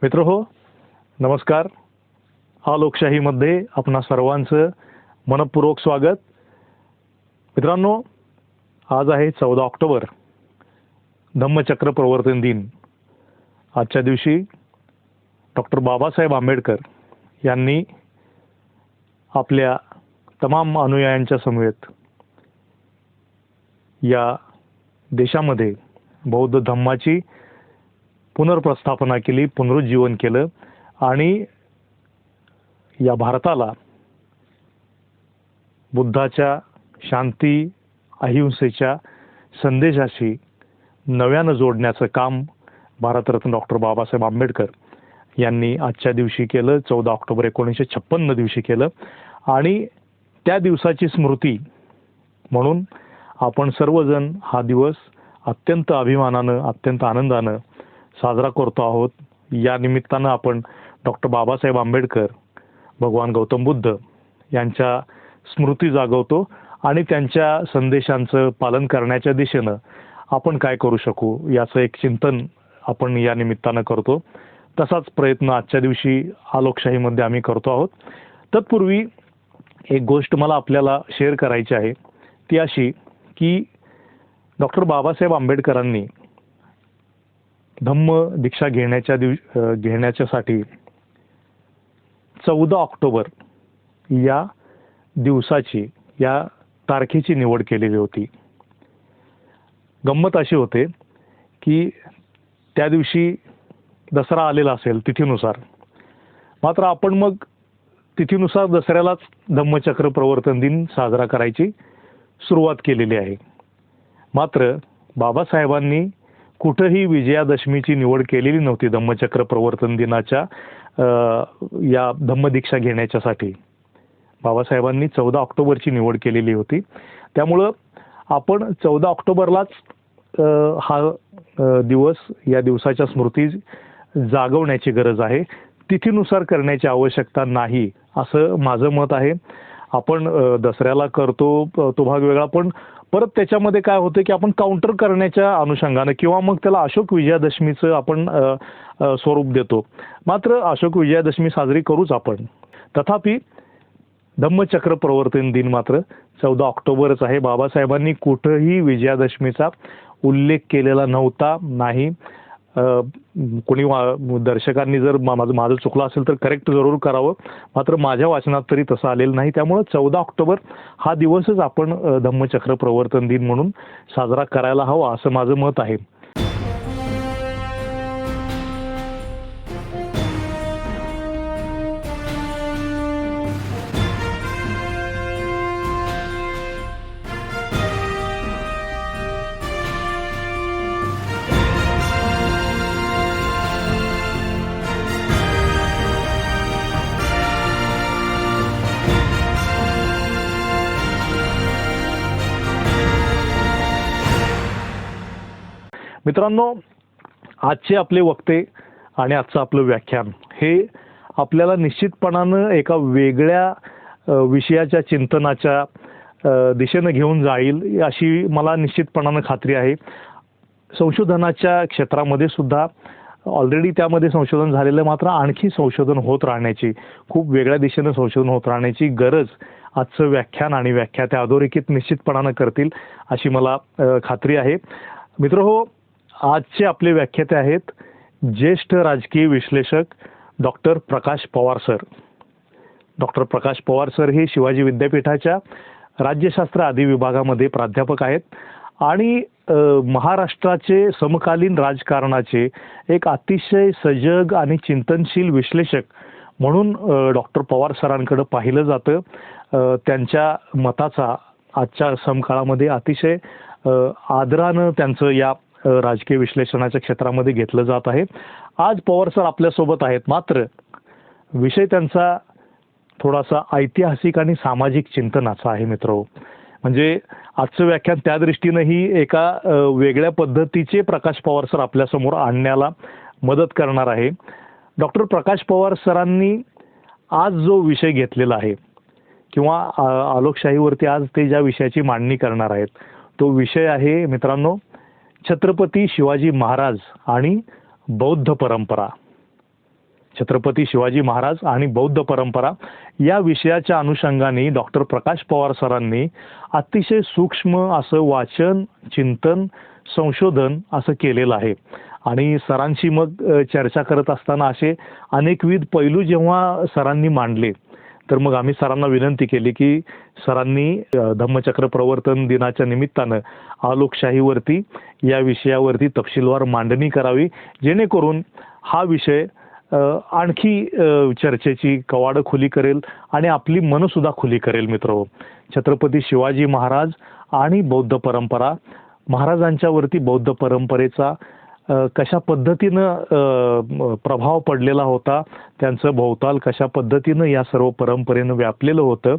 मित्र हो, नमस्कार. लोकशाहीमध्ये आपणा सर्वांचं मनपूर्वक स्वागत. मित्रांनो, आज आहे 14 ऑक्टोबर, धम्मचक्र प्रवर्तन दिन. आजच्या दिवशी डॉक्टर बाबासाहेब आंबेडकर यांनी आपल्या तमाम अनुयायांच्या समवेत या देशामध्ये बौद्ध धम्माची पुनर्प्रस्थापना केली, पुनरुज्जीवन केलं आणि या भारताला बुद्धाच्या शांती अहिंसेच्या संदेशाशी नव्यानं जोडण्याचं काम भारतरत्न डॉक्टर बाबासाहेब आंबेडकर यांनी आजच्या दिवशी केलं. 14 ऑक्टोबर 1956 दिवशी केलं आणि त्या दिवसाची स्मृती म्हणून आपण सर्वजण हा दिवस अत्यंत अभिमानानं, अत्यंत आनंदानं साजरा करतो आहोत. या निमित्तानं आपण डॉक्टर बाबासाहेब आंबेडकर, भगवान गौतम बुद्ध यांच्या स्मृती जागवतो आणि त्यांच्या संदेशांचं पालन करण्याच्या दिशेनं आपण काय करू शकू याचं एक चिंतन आपण या निमित्तानं करतो. तसाच प्रयत्न आजच्या दिवशी लोकशाहीमध्ये आम्ही करतो आहोत. तत्पूर्वी एक गोष्ट मला आपल्याला शेअर करायची आहे, ती अशी की डॉक्टर बाबासाहेब आंबेडकरांनी धम्म दीक्षा घेण्याच्यासाठी 14 ऑक्टोबर या दिवसाची, या तारखेची निवड केलेली होती. गंमत अशी होते की त्या दिवशी दसरा आलेला असेल तिथीनुसार, मात्र आपण मग तिथीनुसार दसऱ्यालाच धम्मचक्र प्रवर्तन दिन साजरा करायची सुरुवात केलेली आहे. मात्र बाबासाहेबांनी कुठेही विजयादशमीची निवड केलेली नव्हती धम्मचक्र प्रवर्तन दिनाच्या या धम्मदीक्षा घेण्याच्यासाठी. बाबासाहेबांनी 14 ऑक्टोबरची निवड केलेली होती. त्यामुळं आपण 14 ऑक्टोबरलाच हा दिवस, या दिवसाच्या स्मृती जागवण्याची गरज आहे. तिथीनुसार करण्याची आवश्यकता नाही असं माझं मत आहे. आपण दसऱ्याला करतो तो भाग वेगळा, पण परत त्याच्यामध्ये काय होतं की आपण काउंटर करण्याच्या अनुषंगानं किंवा मग त्याला अशोक विजयादशमीचं आपण स्वरूप देतो. मात्र अशोक विजयादशमी साजरी करूच आपण. तथापि धम्मचक्र प्रवर्तन दिन मात्र 14 ऑक्टोबरच आहे. बाबासाहेबांनी कुठंही विजयादशमीचा उल्लेख केलेला नव्हता. नाही, कोणी दर्शकांनी जर माझं चुकलं असेल तर करेक्ट जरूर करावं, मात्र माझ्या वाचनात तरी तसं आलेलं नाही. त्यामुळं 14 ऑक्टोबर हा दिवसच आपण धम्मचक्र प्रवर्तन दिन म्हणून साजरा करायला हवा असं माझं मत आहे. मित्रांनो, आजचे आपले वक्ते आणि आजचं आपलं व्याख्यान हे आपल्याला निश्चितपणानं एका वेगळ्या विषयाच्या चिंतनाच्या दिशेनं घेऊन जाईल अशी मला निश्चितपणानं खात्री आहे. संशोधनाच्या क्षेत्रामध्ये सुद्धा ऑलरेडी त्यामध्ये संशोधन झालेलं, मात्र आणखी संशोधन होत राहण्याची, खूप वेगळ्या दिशेनं संशोधन होत राहण्याची गरज आजचं व्याख्यान आणि व्याख्यात्या अधोरेखित निश्चितपणानं करतील अशी मला खात्री आहे. मित्र हो, आजचे आपले व्याख्याते आहेत ज्येष्ठ राजकीय विश्लेषक डॉक्टर प्रकाश पवार सर. डॉक्टर प्रकाश पवार सर हे शिवाजी विद्यापीठाच्या राज्यशास्त्र आदी विभागामध्ये प्राध्यापक आहेत आणि महाराष्ट्राचे समकालीन राजकारणाचे एक अतिशय सजग आणि चिंतनशील विश्लेषक म्हणून डॉक्टर पवार सरांकडे पाहिलं जातं. त्यांच्या मताचा आजच्या समकाळामध्ये अतिशय आदरानं त्यांचं या राजकीय विश्लेषणाच्या क्षेत्रामध्ये घेतलं जात आहे. आज पवार सर आपल्यासोबत आहेत, मात्र विषय त्यांचा थोडासा ऐतिहासिक आणि सामाजिक चिंतनाचा आहे. मित्र, म्हणजे आजचं व्याख्यान त्या दृष्टीनंही एका वेगळ्या पद्धतीचे प्रकाश पवार सर आपल्यासमोर आणण्याला मदत करणार आहे. डॉक्टर प्रकाश पवार सरांनी आज जो विषय घेतलेला आहे किंवा लोकशाहीवरती आज ते ज्या विषयाची मांडणी करणार आहेत, तो विषय आहे मित्रांनो छत्रपती शिवाजी महाराज आणि बौद्ध परंपरा. छत्रपती शिवाजी महाराज आणि बौद्ध परंपरा या विषयाच्या अनुषंगाने डॉक्टर प्रकाश पवार सरांनी अतिशय सूक्ष्म असं वाचन, चिंतन, संशोधन असं केलेलं आहे. आणि सरांशी मग चर्चा करत असताना असे अनेकविध पैलू जेव्हा सरांनी मांडले, तर मग आम्ही सरांना विनंती केली की सरांनी धम्मचक्र प्रवर्तन दिनाच्या निमित्तानं आलोकशाहीवरती या विषयावरती तपशीलवार मांडणी करावी, जेणेकरून हा विषय आणखी चर्चेची कवाडं खुली करेल आणि आपली मन सुद्धा खुली करेल. मित्रहो, छत्रपती शिवाजी महाराज आणि बौद्ध परंपरा, महाराजांच्यावरती बौद्ध परंपरेचा कशा पद्धतीनं प्रभाव पडलेला होता, त्यांचं भोवताल कशा पद्धतीनं या सर्व परंपरेनं व्यापलेलं होतं,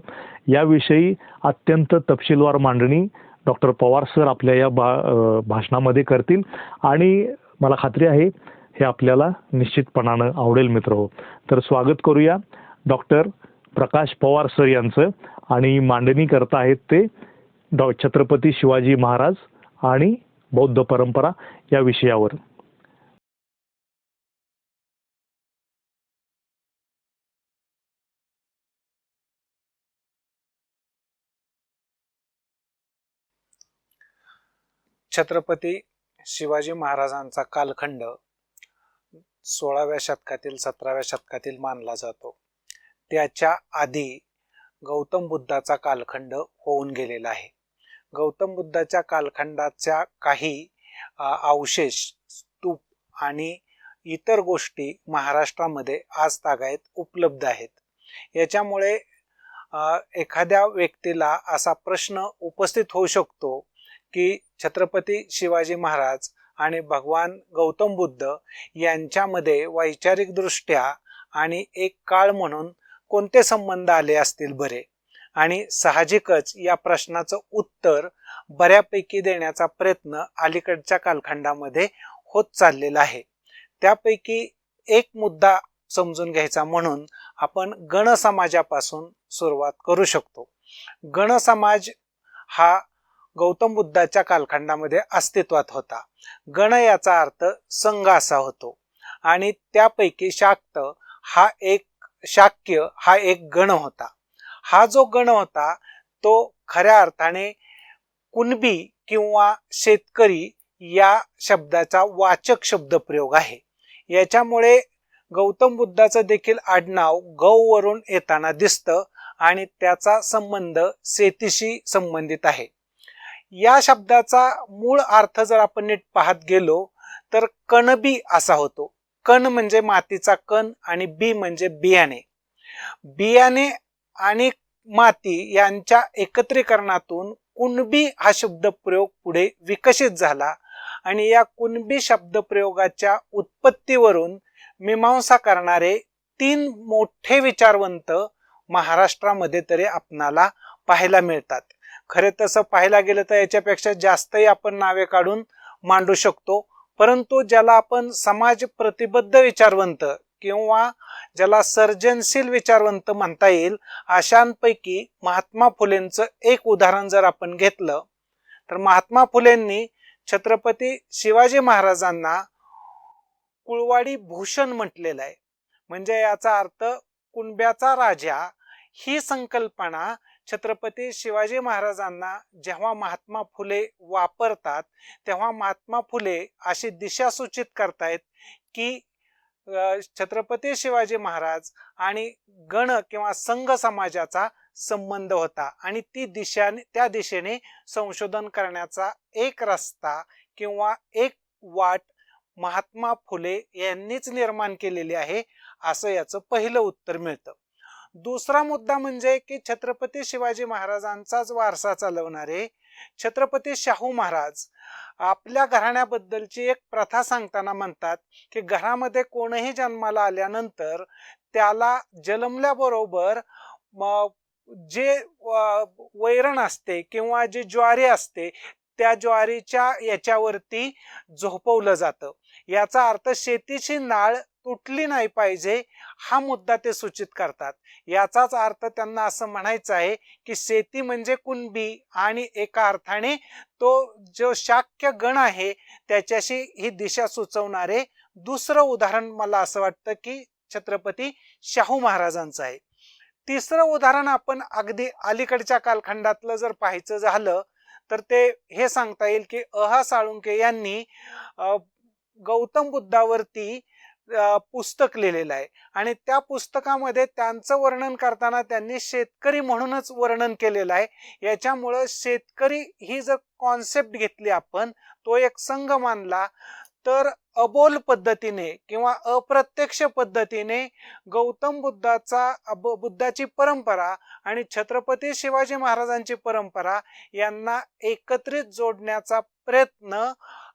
याविषयी अत्यंत तपशीलवार मांडणी डॉक्टर पवार सर आपल्या या भाषणामध्ये करतील आणि मला खात्री आहे हे आपल्याला निश्चितपणानं आवडेल. मित्रहो, तर स्वागत करूया डॉक्टर प्रकाश पवार सर यांचं. आणि मांडणी करता आहेत ते छत्रपती शिवाजी महाराज आणि बौद्ध परंपरा या विषयावर. छत्रपती शिवाजी महाराजांचा कालखंड 16व्या शतकातील 17व्या शतकातील मानला जातो. त्याच्या आधी गौतम बुद्धाचा कालखंड होऊन गेलेला आहे. गौतम बुद्धाच्या कालखंडाच्या काही अवशेष, स्तूप आणि इतर गोष्टी महाराष्ट्रामध्ये आज तागायत उपलब्ध आहेत. याच्यामुळे एखाद्या व्यक्तीला असा प्रश्न उपस्थित होऊ शकतो की छत्रपती शिवाजी महाराज आणि भगवान गौतम बुद्ध यांच्यामध्ये वैचारिक दृष्ट्या आणि एक काळ म्हणून कोणते संबंध आले असतील बरे. आणि साहजिकच या प्रश्नाचं उत्तर बऱ्यापैकी देण्याचा प्रयत्न अलीकडच्या कालखंडामध्ये होत चाललेला आहे. त्यापैकी एक मुद्दा समजून घ्यायचा म्हणून आपण गण समाजापासून सुरुवात करू शकतो. गण समाज हा गौतम बुद्धाच्या कालखंडामध्ये अस्तित्वात होता. गण याचा अर्थ संघ असा होतो आणि त्यापैकी शाक्य हा एक गण होता. हा जो गण होता तो खऱ्या अर्थाने कुणबी किंवा शेतकरी या शब्दाचा वाचक शब्द प्रयोग आहे. याच्यामुळे गौतम बुद्धाचं देखील आडनाव गौ वरून येताना दिसतं आणि त्याचा संबंध शेतीशी संबंधित आहे. या शब्दाचा मूळ अर्थ जर आपण नीट पाहत गेलो तर कणबी असा होतो. कण म्हणजे मातीचा कण आणि बी म्हणजे बियाणे. बियाणे आणि माती यांच्या एकत्रीकरणातून कुणबी हा शब्द प्रयोग पुढे विकसित झाला आणि या कुणबी शब्द प्रयोगाच्या उत्पत्तीवरून मीमांसा करणारे 3 मोठे विचारवंत महाराष्ट्रामध्ये तरी आपणाला पाहायला मिळतात. खरे तसं पाहायला गेलं तर याच्यापेक्षा जास्तही आपण नावे काढून मांडू शकतो, परंतु ज्याला आपण समाज प्रतिबद्ध विचारवंत किंवा ज्याला सर्जनशील विचारवंत म्हणता येईल अशांपैकी महात्मा फुलेंचं एक उदाहरण जर आपण घेतलं तर महात्मा फुलेंनी छत्रपती शिवाजी महाराजांना कुळवाडी भूषण म्हटलेलं आहे. म्हणजे याचा अर्थ कुणब्याचा राजा ही संकल्पना छत्रपती शिवाजी महाराजांना जेव्हा महात्मा फुले वापरतात तेव्हा महात्मा फुले अशी दिशा सूचित करतायत की छत्रपती शिवाजी महाराज आणि गण किंवा संघ समाजाचा संबंध होता आणि त्या दिशेने संशोधन करण्याचा एक रस्ता किंवा एक वाट महात्मा फुले यांनीच निर्माण केलेली आहे, असं याचं पहिलं उत्तर मिळतं. दुसरा मुद्दा म्हणजे की छत्रपती शिवाजी महाराजांचाच वारसा चालवणारे छत्रपती शाहू महाराज आपल्या घराण्याबद्दलची एक प्रथा सांगताना म्हणतात की घरामध्ये कोणीही जन्माला आल्यानंतर त्याला जन्मल्याबरोबर जे वैरण असते किंवा जी ज्वारी असते त्या ज्वारीच्या याच्यावरती झोपवलं जातं. याचा अर्थ शेतीची नाळ तुटली नाही पाहिजे हा मुद्दा ते सूचित करतात. याचाच अर्थ त्यांना असं म्हणायचं आहे की शेती म्हणजे कुणबी आणि एका अर्थाने तो जो शाक्य गण आहे त्याच्याशी ही दिशा सुचवणारे दुसरं उदाहरण मला असं वाटतं की छत्रपती शाहू महाराजांचं आहे. तिसरं उदाहरण आपण अगदी अलीकडच्या कालखंडातलं जर पाहायचं झालं तर ते हे सांगता येईल की अहा साळुंके यांनी गौतम बुद्धावरती पुस्तक लिहिलेलं आहे आणि त्या पुस्तकामध्ये त्यांचं वर्णन करताना त्यांनी शेतकरी म्हणूनच वर्णन केलेलं आहे. याच्यामुळं शेतकरी ही जर कॉन्सेप्ट घेतली आपण, तो एक संघ मानला तर अबोल पद्धतीने किंवा अप्रत्यक्ष पद्धतीने गौतम बुद्धाची परंपरा आणि छत्रपती शिवाजी महाराजांची परंपरा यांना एकत्रित जोडण्याचा प्रयत्न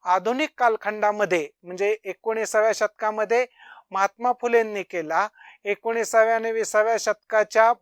आधुनिक कालखंडामध्ये म्हणजे 19व्या शतकामध्ये महात्मा फुलेंनी केला. 19व्या आणि 20व्या शतकाच्या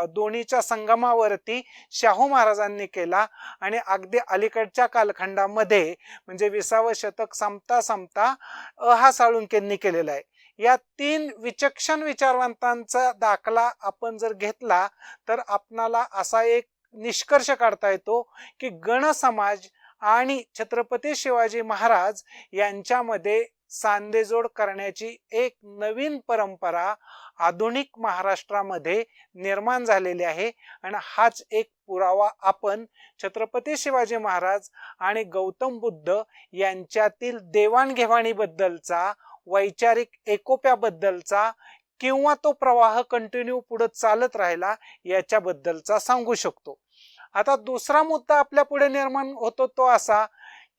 दोन्हीच्या संगमावरती शाहू महाराजांनी केला आणि अगदी अलीकडच्या कालखंडामध्ये म्हणजे 20वं शतक संपता संपता अहा साळुंकेंनी केलेला आहे. या 3 विचक्षण विचारवंतांचा दाखला आपण जर घेतला तर आपणाला असा एक निष्कर्ष काढता येतो की गण समाज आणि छत्रपती शिवाजी महाराज यांच्यामध्ये सांधेजोड करण्याची एक नवीन परंपरा आधुनिक महाराष्ट्रामध्ये निर्माण झालेली आहे आणि हाच एक पुरावा आपण छत्रपती शिवाजी महाराज आणि गौतम बुद्ध यांच्यातील देवाणघेवाणीबद्दलचा, वैचारिक एकोप्याबद्दलचा किंवा तो प्रवाह कंटिन्यू पुढे चालत राहिला याच्याबद्दलचा सांगू शकतो. आता दुसरा मुद्दा आपल्या पुढे निर्माण होतो तो असा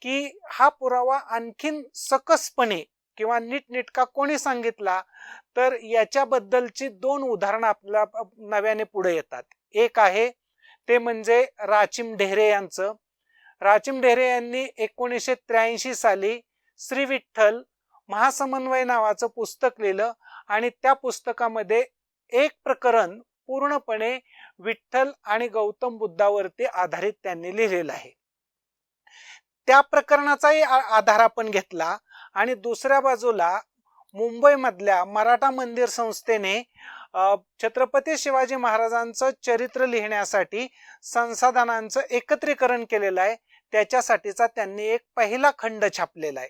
की हा पुरावा आणखीन सकसपणे किंवा नीटनेटका कोणी सांगितला तर याच्याबद्दलची 2 उदाहरणं आपल्या नव्याने पुढे येतात. एक आहे ते म्हणजे राचिम ढेरे यांचं. राचिम ढेरे यांनी 1983 साली श्री विठ्ठल महासमन्वय नावाचं पुस्तक लिहिलं आणि त्या पुस्तकामध्ये एक प्रकरण पूर्णपणे विठ्ठल आणि गौतम बुद्धावरती आधारित त्यांनी लिहिलेलं आहे. त्या प्रकरणाचाही आधार आपण घेतला आणि दुसऱ्या बाजूला मुंबईमधल्या मराठा मंदिर संस्थेने छत्रपती शिवाजी महाराजांचं चरित्र लिहिण्यासाठी संसाधनांचं एकत्रीकरण केलेलं आहे. त्याच्यासाठीचा त्यांनी एक पहिला खंड छापलेला आहे.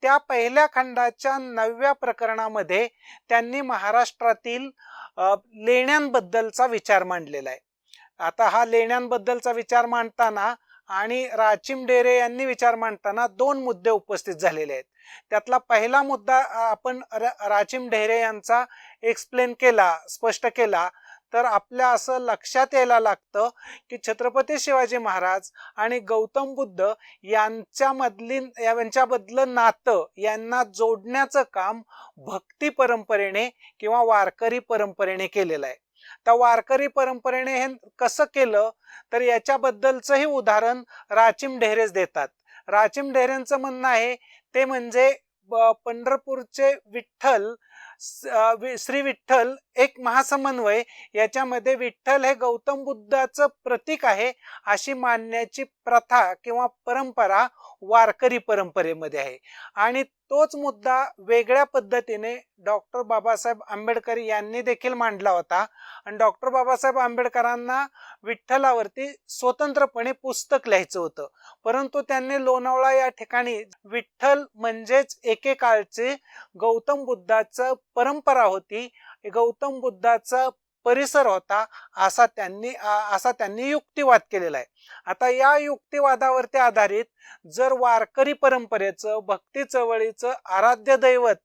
त्या पहिल्या खंडाच्या 9व्या प्रकरणामध्ये त्यांनी महाराष्ट्रातील लेण्यांबद्दलचा विचार मांडलेला आहे. आता हा लेण्यांबद्दलचा विचार मांडताना आणि राचिम ढेरे यांनी विचार मांडताना 2 मुद्दे उपस्थित झालेले आहेत. त्यातला पहिला मुद्दा आपण राचिम ढेरे यांचा एक्सप्लेन केला, स्पष्ट केला तर आपल्या असं लक्षात यायला लागतं की छत्रपती शिवाजी महाराज आणि गौतम बुद्ध यांच्याबद्दलं नातं यांना जोडण्याचं काम भक्ती परंपरेने किंवा वारकरी परंपरेने केलेलं आहे. त्या वारकरी परंपरेने हे कसं केलं तर याच्याबद्दलचंही उदाहरण राचिम ढेरेच देतात. राचिम ढेरेंचं म्हणणं आहे ते म्हणजे पंढरपूरचे विठ्ठल श्री विठ्ठल एक महासमन्वय, याच्यामध्ये विठ्ठल हे गौतम बुद्धाचं प्रतीक आहे अशी मानण्याची प्रथा किंवा परंपरा वारकरी परंपरेमध्ये आहे. आणि तोच मुद्दा वेगळ्या पद्धतीने डॉक्टर बाबासाहेब आंबेडकर यांनी देखील मांडला होता आणि डॉक्टर बाबासाहेब आंबेडकरांना विठ्ठलावरती स्वतंत्रपणे पुस्तक लिहायचं होतं, परंतु त्यांनी लोणावळा या ठिकाणी विठ्ठल म्हणजेच एकेकाळचे गौतम बुद्धाचं परंपरा होती, गौतम बुद्धाचा परिसर होता असा त्यांनी युक्तिवाद केलेला आहे. आता या युक्तिवादावरती आधारित जर वारकरी परंपरेचं, भक्ती चळवळीचं आराध्य दैवत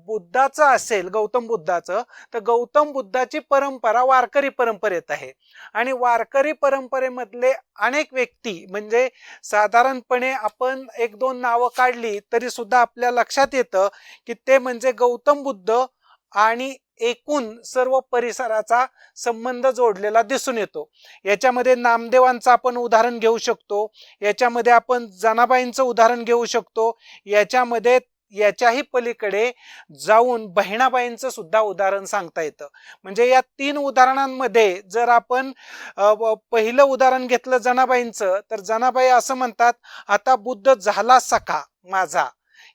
बुद्धाचं असेल, गौतम बुद्धाचं, तर गौतम बुद्धाची परंपरा वारकरी परंपरेत आहे आणि वारकरी परंपरेमधले अनेक व्यक्ती म्हणजे साधारणपणे आपण 1-2 नावं काढली तरी सुद्धा आपल्या लक्षात येतं की ते म्हणजे गौतम बुद्ध आणि एकूण सर्व परिसराचा संबंध जोडलेला दिसून येतो. याच्यामध्ये नामदेवांचं आपण उदाहरण घेऊ शकतो, याच्यामध्ये आपण जनाबाईंचं उदाहरण घेऊ शकतो, याच्यामध्ये याच्याही पलीकडे जाऊन बहिणाबाईंचं सुद्धा उदाहरण सांगता येतं. म्हणजे या 3 उदाहरणांमध्ये जर आपण पहिलं उदाहरण घेतलं जनाबाईंचं तर जनाबाई असं म्हणतात, आता बुद्ध झाला सखा माझा.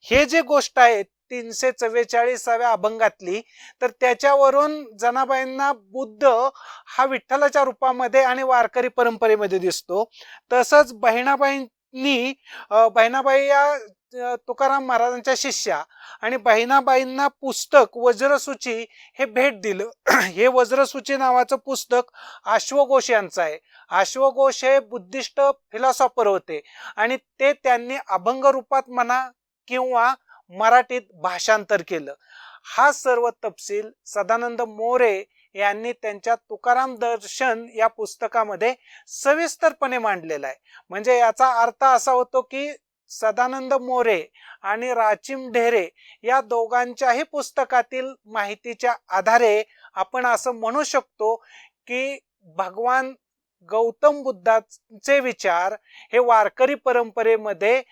हे जे गोष्ट आहे 344व्या अभंगातली, तर त्याच्यावरून जनाबाईंना बुद्ध हा विठ्ठलाच्या रूपामध्ये आणि वारकरी परंपरेमध्ये दिसतो. तसंच बहिणाबाई या तुकाराम महाराजांच्या शिष्या आणि बहिणाबाईंना पुस्तक वज्रसूची हे भेट दिलं. हे वज्रसूची नावाचं पुस्तक अश्वघोष यांचं आहे. अश्वघोष हे बुद्धिस्ट फिलॉसॉफर होते आणि ते त्यांनी अभंग रूपात म्हणा किंवा मराठीत भाषांतर केलं. हा सर्व तपशील सदानंद मोरे यांनी त्यांच्या तुकाराम दर्शन या पुस्तकामध्ये सविस्तरपणे मांडलेला आहे. म्हणजे याचा अर्थ असा होतो की सदानंद मोरे आणि राचिम ढेरे या दोघांच्याही पुस्तकातील माहितीच्या आधारे आपण असं म्हणू शकतो की भगवान गौतम बुद्धाचे विचार हे वारकरी परंपरेमध्ये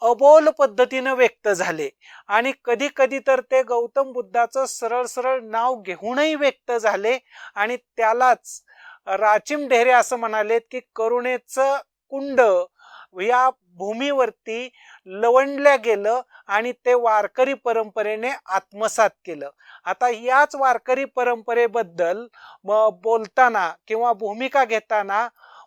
अबोल पद्धतीने व्यक्त झाले आणि कधी कधी तर ते गौतम बुद्धाचं सरळ सरळ नाव घेऊनही व्यक्त झाले आणि त्यालाच राचिम ढेरे असं म्हणालेत की करुणेचं कुंड या भूमीवरती लवंडल्या गेलं आणि ते वारकरी परंपरेने आत्मसात केलं. आता याच वारकरी परंपरेबद्दल बोलताना किंवा भूमिका घेताना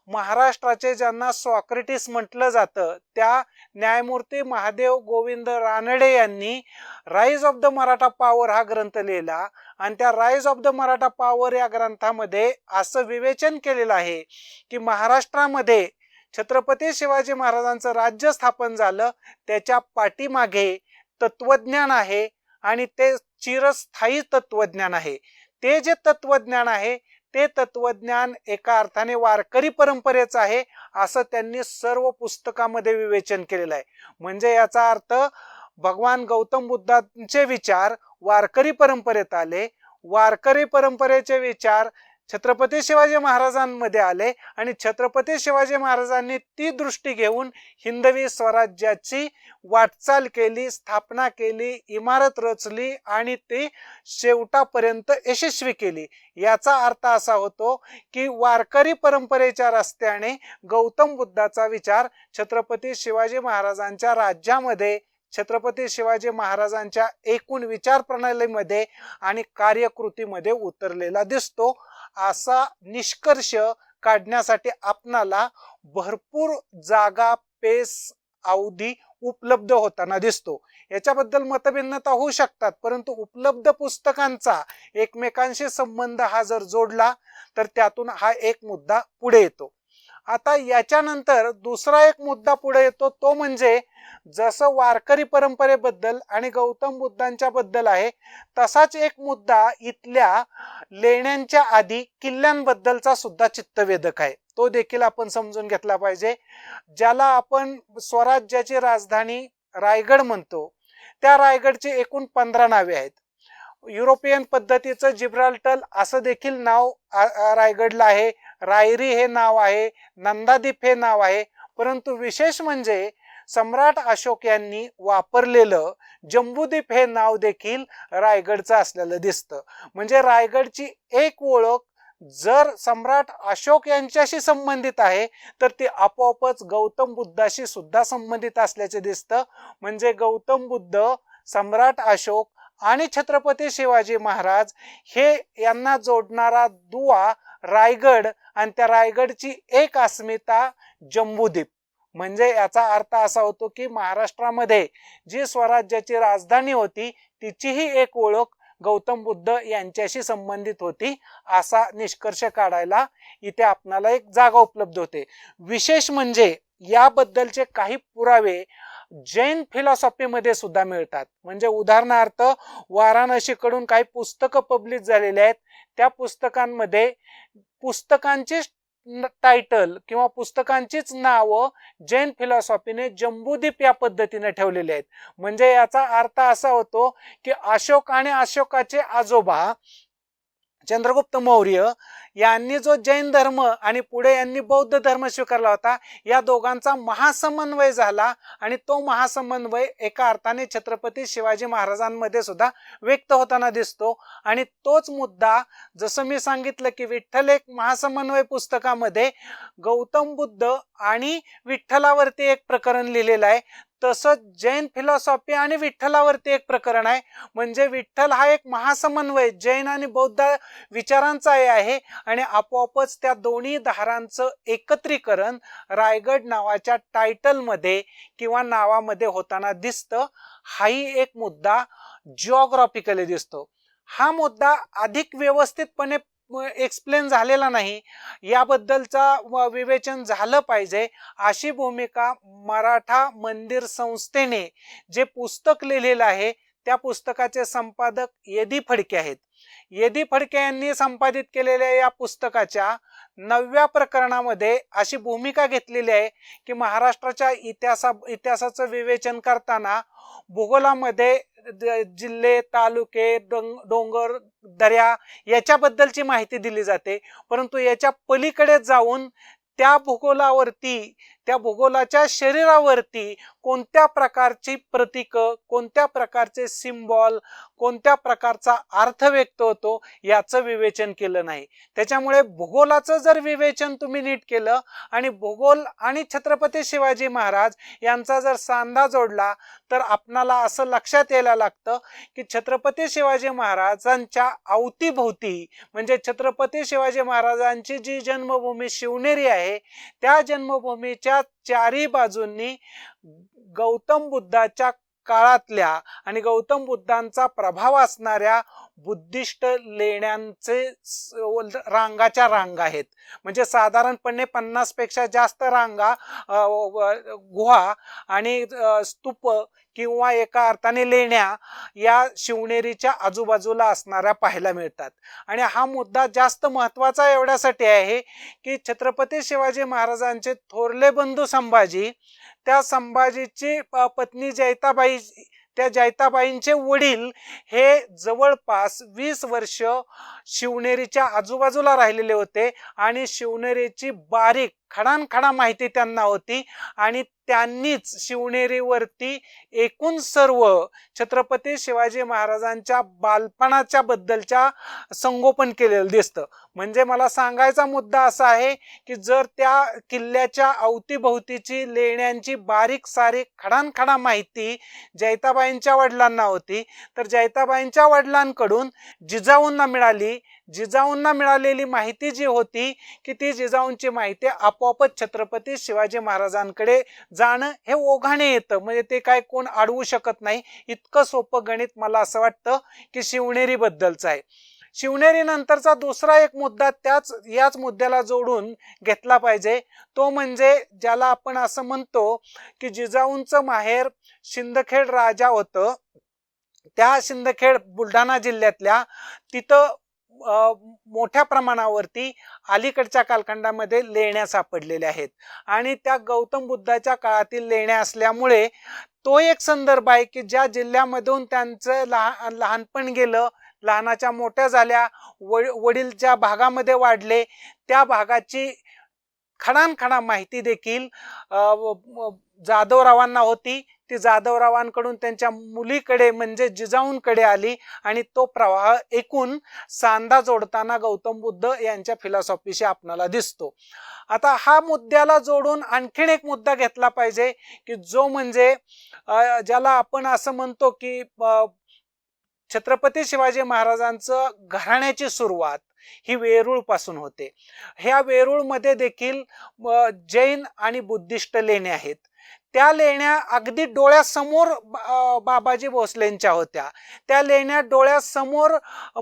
महाराष्ट्राचे ज्यांना सॉक्रेटिस म्हटलं जातं त्या न्यायमूर्ती महादेव गोविंद रानडे यांनी rise of the Maratha power हा ग्रंथ लिहिला आणि त्या rise of the Maratha power या ग्रंथामध्ये असं विवेचन केलेलं आहे की महाराष्ट्रामध्ये छत्रपती शिवाजी महाराजांचं राज्य स्थापन झालं, त्याच्या पाठीमागे तत्वज्ञान आहे आणि ते चिरस्थायी तत्वज्ञान आहे. ते जे तत्वज्ञान आहे ते तत्वज्ञान एका अर्थाने वारकरी परंपरेचं आहे असं त्यांनी सर्व पुस्तकामध्ये विवेचन केलेलं आहे. म्हणजे याचा अर्थ भगवान गौतम बुद्धांचे विचार वारकरी परंपरेत आले, वारकरी परंपरेचे विचार छत्रपती शिवाजी महाराजांमध्ये आले आणि छत्रपती शिवाजी महाराजांनी ती दृष्टी घेऊन हिंदवी स्वराज्याची वाटचाल केली, स्थापना केली, इमारत रचली आणि ती शेवटापर्यंत यशस्वी केली. याचा अर्थ असा होतो की वारकरी परंपरेच्या रस्त्याने गौतम बुद्धाचा विचार छत्रपती शिवाजी महाराजांच्या राज्यामध्ये, छत्रपती शिवाजी महाराजांच्या एकूण विचार प्रणालीमध्ये आणि कार्यकृतीमध्ये उतरलेला दिसतो. असा निष्कर्ष काढण्यासाठी आपणाला भरपूर जागा, पेस, अवधी उपलब्ध होताना दिसतो. याच्याबद्दल मतभिन्नता होऊ शकतात, परंतु उपलब्ध पुस्तकांचा एकमेकांशी संबंध हा जर जोडला तर त्यातून हा एक मुद्दा पुढे येतो. आता याच्यानंतर दुसरा एक मुद्दा पुढे येतो, तो म्हणजे जसं वारकरी परंपरेबद्दल आणि गौतम बुद्धांच्या बद्दल आहे तसाच एक मुद्दा इथल्या लेण्यांच्या आधी किल्ल्यांबद्दलचा सुद्धा चित्तवेधक आहे. तो देखील आपण समजून घेतला पाहिजे. ज्याला आपण स्वराज्याची राजधानी रायगड म्हणतो त्या रायगडची एकूण 15 नावे आहेत. युरोपियन पद्धतीचं जिब्राल्टर असं देखील नाव रायगडला आहे, रायरी हे नाव आहे, नंदादीप हे नाव आहे. परंतु विशेष म्हणजे सम्राट अशोक यांनी वापरलेलं जम्बूद्वीप हे नाव देखील रायगडचं असलेलं दिसतं. म्हणजे रायगडची एक ओळख जर सम्राट अशोक यांच्याशी संबंधित आहे तर ती आपोआपच गौतम बुद्धाशी सुद्धा संबंधित असल्याचे दिसतं. म्हणजे गौतम बुद्ध, सम्राट अशोक आणि छत्रपती शिवाजी महाराज हे यांना जोडणारा दुवा रायगड आणि त्या रायगडची एक अस्मिता जम्बूद्वीप. म्हणजे याचा अर्थ असा होतो की महाराष्ट्रामध्ये जी स्वराज्याची राजधानी होती तिचीही एक ओळख गौतम बुद्ध यांच्याशी संबंधित होती असा निष्कर्ष काढायला इथे आपणाला एक जागा उपलब्ध होते. विशेष म्हणजे याबद्दलचे काही पुरावे जैन फिलॉसॉफीमध्ये सुद्धा मिळतात. म्हणजे उदाहरणार्थ वाराणसीकडून काही पुस्तकं पब्लिश झालेली आहेत. त्या पुस्तकांमध्ये पुस्तकांची टायटल किंवा पुस्तकांचीच नावं जैन फिलॉसॉफीने जम्बूद्वीप या पद्धतीने ठेवलेले आहेत. म्हणजे याचा अर्थ असा होतो की अशोक आणि अशोकाचे आजोबा चंद्रगुप्त मौर्य यांनी जो जैन धर्म आणि पुढे यांनी बौद्ध धर्म स्वीकारला होता, या दोघांचा महासमन्वय झाला आणि तो महासमन्वय एका अर्थाने छत्रपती शिवाजी महाराजांमध्ये सुद्धा व्यक्त होताना दिसतो. आणि तोच मुद्दा जसं मी सांगितलं की विठ्ठल एक महासमन्वय पुस्तकामध्ये गौतम बुद्ध आणि विठ्ठलावरती एक प्रकरण लिहिलेलं आहे. तसंच जैन फिलॉसॉफी आणि विठ्ठलावरती एक प्रकरण आहे. म्हणजे विठ्ठल हा एक महासमन्वय जैन आणि बौद्ध विचारांचा आहे आणि आपोआपच त्या दोन्ही धारांचं एकत्रीकरण रायगड नावाच्या टायटलमध्ये किंवा नावामध्ये होताना दिसतं. हाही एक मुद्दा जिओग्राफिकली दिसतो. हा मुद्दा अधिक व्यवस्थितपणे एक्सप्लेन झालेला नाही, याबद्दलचा विवेचन झालं पाहिजे अशी भूमिका मराठा मंदिर संस्थेने जे पुस्तक लिहिलेलं आहे त्या पुस्तकाचे संपादक यदी फडके आहेत. यदी फडके यांनी संपादित केलेल्या या पुस्तकाच्या 9व्या प्रकरणामध्ये अशी भूमिका घेतलेली आहे की महाराष्ट्राच्या इतिहासाचं विवेचन करताना भूगोलामध्ये जिल्हे, तालुके, डोंगर, दर्या याच्याबद्दलची माहिती दिली जाते, परंतु याच्या पलीकडे जाऊन त्या भूगोलावरती, त्या भूगोलाच्या शरीरावरती कोणत्या प्रकारची प्रतीकं, कोणत्या प्रकारचे सिम्बॉल, कोणत्या प्रकारचा अर्थ व्यक्त होतो याचं विवेचन केलं नाही. त्याच्यामुळे भूगोलाचं जर विवेचन तुम्ही नीट केलं आणि भूगोल आणि छत्रपती शिवाजी महाराज यांचा जर सांधा जोडला तर आपणाला असं लक्षात यायला लागतं की छत्रपती शिवाजी महाराजांच्या अवतीभोवती म्हणजे छत्रपती शिवाजी महाराजांची जी जन्मभूमी शिवनेरी आहे त्या जन्मभूमीच्या चारी बाजूंनी गौतम बुद्धाच्या काळातल्या आणि गौतम बुद्धांचा प्रभाव असणाऱ्या बुद्धिस्ट लेण्यांचे रांगाच्या रांगा आहेत. म्हणजे साधारणपणे 50 पेक्षा जास्त रांगा, गुहा आणि स्तूप किंवा एका अर्थाने लेण्या या शिवनेरीच्या आजूबाजूला असणाऱ्या पाहायला मिळतात. आणि हा मुद्दा जास्त महत्वाचा एवढ्यासाठी आहे की छत्रपती शिवाजी महाराजांचे थोरले बंधू संभाजी, त्या संभाजीची पत्नी जैताबाई, त्या जैताबाईंचे वडील हे जवळपास 20 वर्ष शिवनेरीच्या आजूबाजूला राहिलेले होते आणि शिवनेरीची बारीक खडानखडा माहिती त्यांना होती आणि त्यांनीच शिवनेरीवरती एकूण सर्व छत्रपती शिवाजी महाराजांच्या बालपणाच्या बद्दलच्या संगोपन केलेलं दिसतं. म्हणजे मला सांगायचा मुद्दा असा आहे की जर त्या किल्ल्याच्या अवतीभोवतीची लेण्यांची बारीक सारीक खडानखडा माहिती जैताबाईंच्या वडिलांना होती तर जैताबाईंच्या वडिलांकडून जिजाऊंना मिळाली. जिजाऊंना मिळालेली माहिती जी होती की ती जिजाऊंची माहिती आपोआपच छत्रपती शिवाजी महाराजांकडे जाणं हे ओघाने येतं. म्हणजे ते काय कोण अडवू शकत नाही. इतकं सोपं गणित मला असं वाटतं की शिवनेरी बद्दलचं आहे. शिवनेरी नंतरचा दुसरा एक मुद्दा याच मुद्द्याला जोडून घेतला पाहिजे, तो म्हणजे ज्याला आपण असं म्हणतो की जिजाऊंचं माहेर शिंदखेड राजा होतं. त्या शिंदखेड बुलढाणा जिल्ह्यातल्या तिथं मोठ्या प्रमाणावरती अलीकडच्या कालखंडामध्ये लेण्या सापडलेल्या आहेत आणि त्या गौतम बुद्धाच्या काळातील लेण्या असल्यामुळे तो एक संदर्भ आहे की ज्या जिल्ह्यामधून त्यांचं लहानपण गेलं, लहानाच्या मोठ्या झाल्या, वडील ज्या भागामध्ये वाढले त्या भागाची खडानखडा माहिती देखील जाधवरावांना होती. ती जाधवरावांकडून त्यांच्या मुलीकडे म्हणजे जिजाऊंकडे आली आणि तो प्रवाह एकूण सांधा जोडताना गौतम बुद्ध यांच्या फिलॉसॉफीशी आपणाला दिसतो. आता हा मुद्द्याला जोडून आणखीन एक मुद्दा घेतला पाहिजे की जो म्हणजे ज्याला आपण असं म्हणतो की छत्रपती शिवाजी महाराजांचं घराण्याची सुरुवात ही वेरूळ पासून होते. ह्या वेरूळमध्ये देखील जैन आणि बुद्धिस्ट लेण्या आहेत. त्या लेण्या अगदी डोळ्यासमोर बाबाजी भोसलेंच्या होत्या. त्या लेण्या डोळ्यासमोर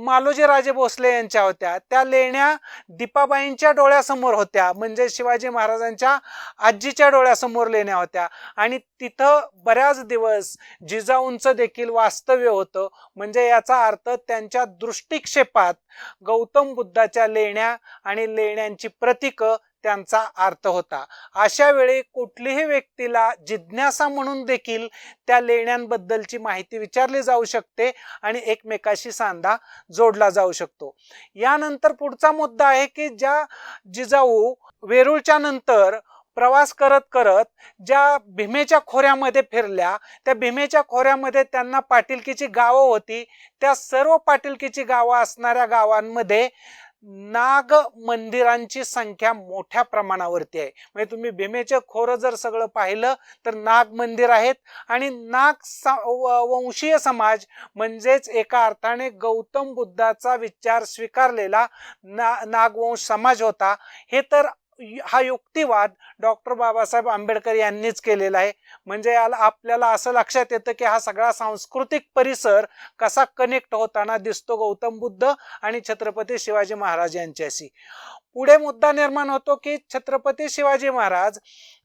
मालोजी राजे भोसले यांच्या होत्या. त्या लेण्या दीपाबाईंच्या डोळ्यासमोर होत्या म्हणजे शिवाजी महाराजांच्या आजीच्या डोळ्यासमोर लेण्या होत्या आणि तिथं बऱ्याच दिवस जिजाऊंचं देखील वास्तव्य होतं. म्हणजे याचा अर्थ त्यांच्या दृष्टिक्षेपात गौतम बुद्धाच्या लेण्या आणि लेण्यांची प्रतीकं त्यांचा अर्थ होता. अशा वेळी कुठलीही व्यक्तीला जिज्ञासा म्हणून देखील त्या लेण्यांबद्दलची माहिती विचारली जाऊ शकते आणि एकमेकाशी सांधा जोडला जाऊ शकतो. यानंतर पुढचा मुद्दा आहे की ज्या जिजाऊ वेरूळच्या नंतर प्रवास करत करत ज्या भीमेच्या खोऱ्यामध्ये फिरल्या, त्या भीमेच्या खोऱ्यामध्ये त्यांना पाटीलकीची गावं होती. त्या सर्व पाटीलकीची गावं असणाऱ्या गावांमध्ये नाग मंदिरांची संख्या मोठ्या प्रमाणावरती आहे. म्हणजे तुम्ही भीमेचे खोरं जर सगळं पाहिलं तर नाग मंदिर आहेत आणि वंशीय समाज म्हणजेच एका अर्थाने गौतम बुद्धाचा विचार स्वीकारलेला नागवंश समाज होता. हे तर हा युक्तिवाद डॉक्टर बाबासाहेब आंबेडकर यांनीच केलेला आहे. म्हणजे आपल्याला असं लक्षात येतं की हा सगळा सांस्कृतिक परिसर कसा कनेक्ट होताना दिसतो गौतम बुद्ध आणि छत्रपती शिवाजी महाराज यांच्याशी. पुढे मुद्दा निर्माण होतो की छत्रपती शिवाजी महाराज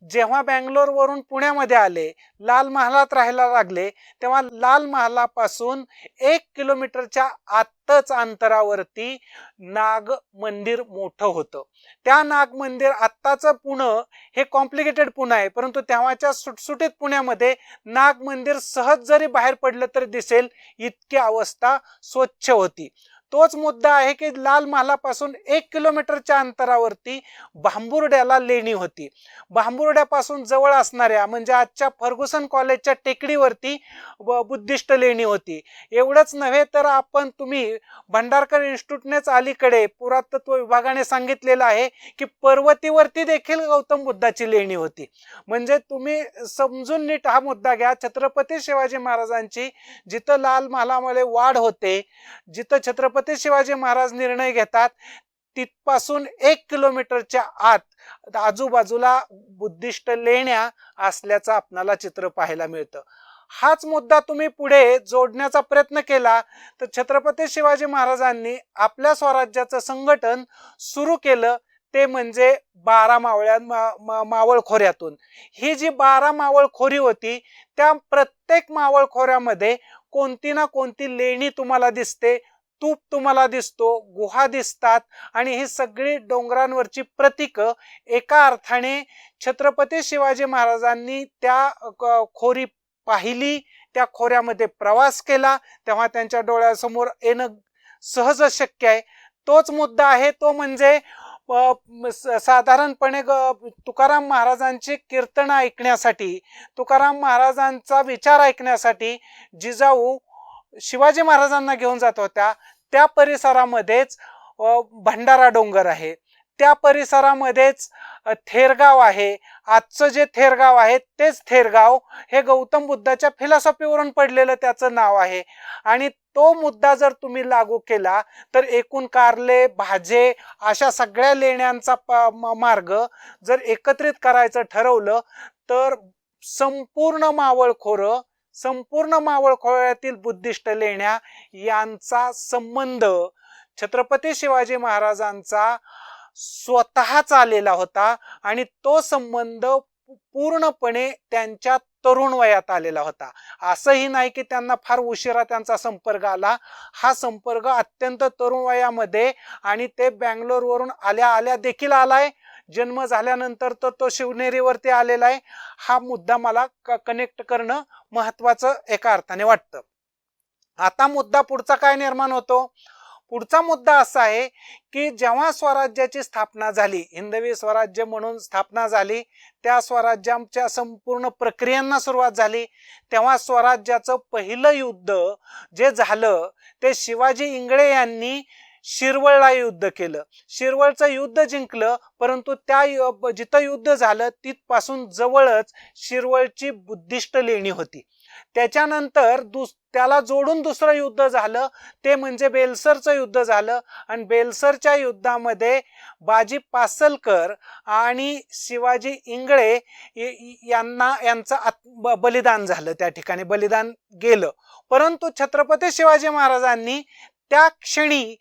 जेव्हा बँगलोरवरून पुण्यामध्ये आले, लाल महालात राहायला लागले, तेव्हा लाल महालापासून 1 किलोमीटरच्या आतच अंतरावरती नाग मंदिर मोठं होतं. त्या नाग मंदिर आत्ताचं पुणे हे कॉम्प्लिकेटेड पुणे आहे, परंतु तेव्हाच्या सुटसुटीत पुण्यामध्ये नाग मंदिर सहज जरी बाहेर पडलं तरी दिसेल इतकी अवस्था स्वच्छ होती. तोच मुद्दा आहे की लाल महालापासून 1 किलोमीटरच्या अंतरावरती भांबुर्ड्याला लेणी होती. भांबुर्ड्यापासून जवळ असणाऱ्या म्हणजे आजच्या फर्ग्युसन कॉलेजच्या टेकडीवरती बुद्धिस्ट लेणी होती. एवढंच नव्हे तर तुम्ही भंडारकर इन्स्टिट्यूटनेच अलीकडे पुरातत्व विभागाने सांगितलेलं आहे की पर्वतीवरती देखील गौतम बुद्धाची लेणी होती. म्हणजे तुम्ही समजून नीट हा मुद्दा घ्या. छत्रपती शिवाजी महाराजांची जिथं लाल महालामध्ये वाढ होते, जिथं छत्रपती शिवाजी महाराज निर्णय घेतात, तिथपासून 1 किलोमीटरच्या आत आजूबाजूला बुद्धिस्ट लेण्या असल्याचं आपल्याला चित्र पाहायला मिळतं. हाच मुद्दा तुम्ही पुढे जोडण्याचा प्रयत्न केला तर छत्रपती शिवाजी महाराजांनी आपल्या स्वराज्याचं संघटन सुरू केलं, ते म्हणजे 12 मावळ खोऱ्यातून. ही जी 12 मावळ खोरी होती त्या प्रत्येक मावळ खोऱ्यामध्ये कोणती ना कोणती लेणी तुम्हाला दिसते, तूप तुम्हाला दिसतो, गुहा दिसतात आणि ही सगळी डोंगरांवरची प्रतीक एका अर्थाने छत्रपती शिवाजी महाराजांनी त्या खोरी पाहिली, त्या खोऱ्यामध्ये प्रवास केला तेव्हा त्यांच्या डोळ्यासमोर येणं सहज शक्य आहे. तोच मुद्दा आहे तो म्हणजे साधारणपणे तुकाराम महाराजांची कीर्तन ऐकण्यासाठी, तुकाराम महाराजांचा विचार ऐकण्यासाठी जिजाऊ शिवाजी महाराजांना घेऊन जात होत्या. त्या परिसरामध्येच भंडारा डोंगर आहे, त्या परिसरामध्येच थेरगाव आहे. आजचं जे थेरगाव आहे तेच थेरगाव हे गौतम बुद्धाच्या फिलॉसॉफीवरून पडलेलं त्याचं नाव आहे. आणि तो मुद्दा जर तुम्ही लागू केला तर एकूण कारले भाजे अशा सगळ्या लेण्यांचा मार्ग जर एकत्रित करायचं ठरवलं तर संपूर्ण मावळ खोऱ्यातील बुद्धिस्ट लेण्या यांचा संबंध छत्रपती शिवाजी महाराजांचा स्वतःच आलेला होता आणि तो संबंध पूर्णपणे त्यांच्या तरुण वयात आलेला होता. असंही नाही की त्यांना फार उशिरा त्यांचा संपर्क आला. हा संपर्क अत्यंत तरुण वयामध्ये आणि ते बँगलोरवरून आल्या देखील आलाय. जन्म झाल्यानंतर तर तो शिवनेरीवरती आलेला आहे. हा मुद्दा मला कनेक्ट करणं महत्वाचं एका अर्थाने वाटतं. आता मुद्दा पुढचा काय निर्माण होतो? पुढचा मुद्दा असा आहे की जेव्हा स्वराज्याची स्थापना झाली, हिंदवी स्वराज्य म्हणून स्थापना झाली, त्या स्वराज्याच्या संपूर्ण प्रक्रियांना सुरुवात झाली, तेव्हा स्वराज्याचं पहिलं युद्ध जे झालं ते शिवाजी इंगळे यांनी शिरवळला युद्ध केलं. शिरवळचं युद्ध जिंकलं, परंतु जिथं युद्ध झालं तिथपासून जवळच शिरवळची बुद्धिस्ट लेणी होती. त्याच्यानंतर त्याला जोडून दुसरं युद्ध झालं, ते म्हणजे बेलसरचं युद्ध झालं. आणि बेलसरच्या युद्धामध्ये बाजी पासलकर आणि शिवाजी इंगळे यांचं बलिदान झालं, त्या ठिकाणी बलिदान गेलं. परंतु छत्रपती शिवाजी महाराजांनी त्या क्षणी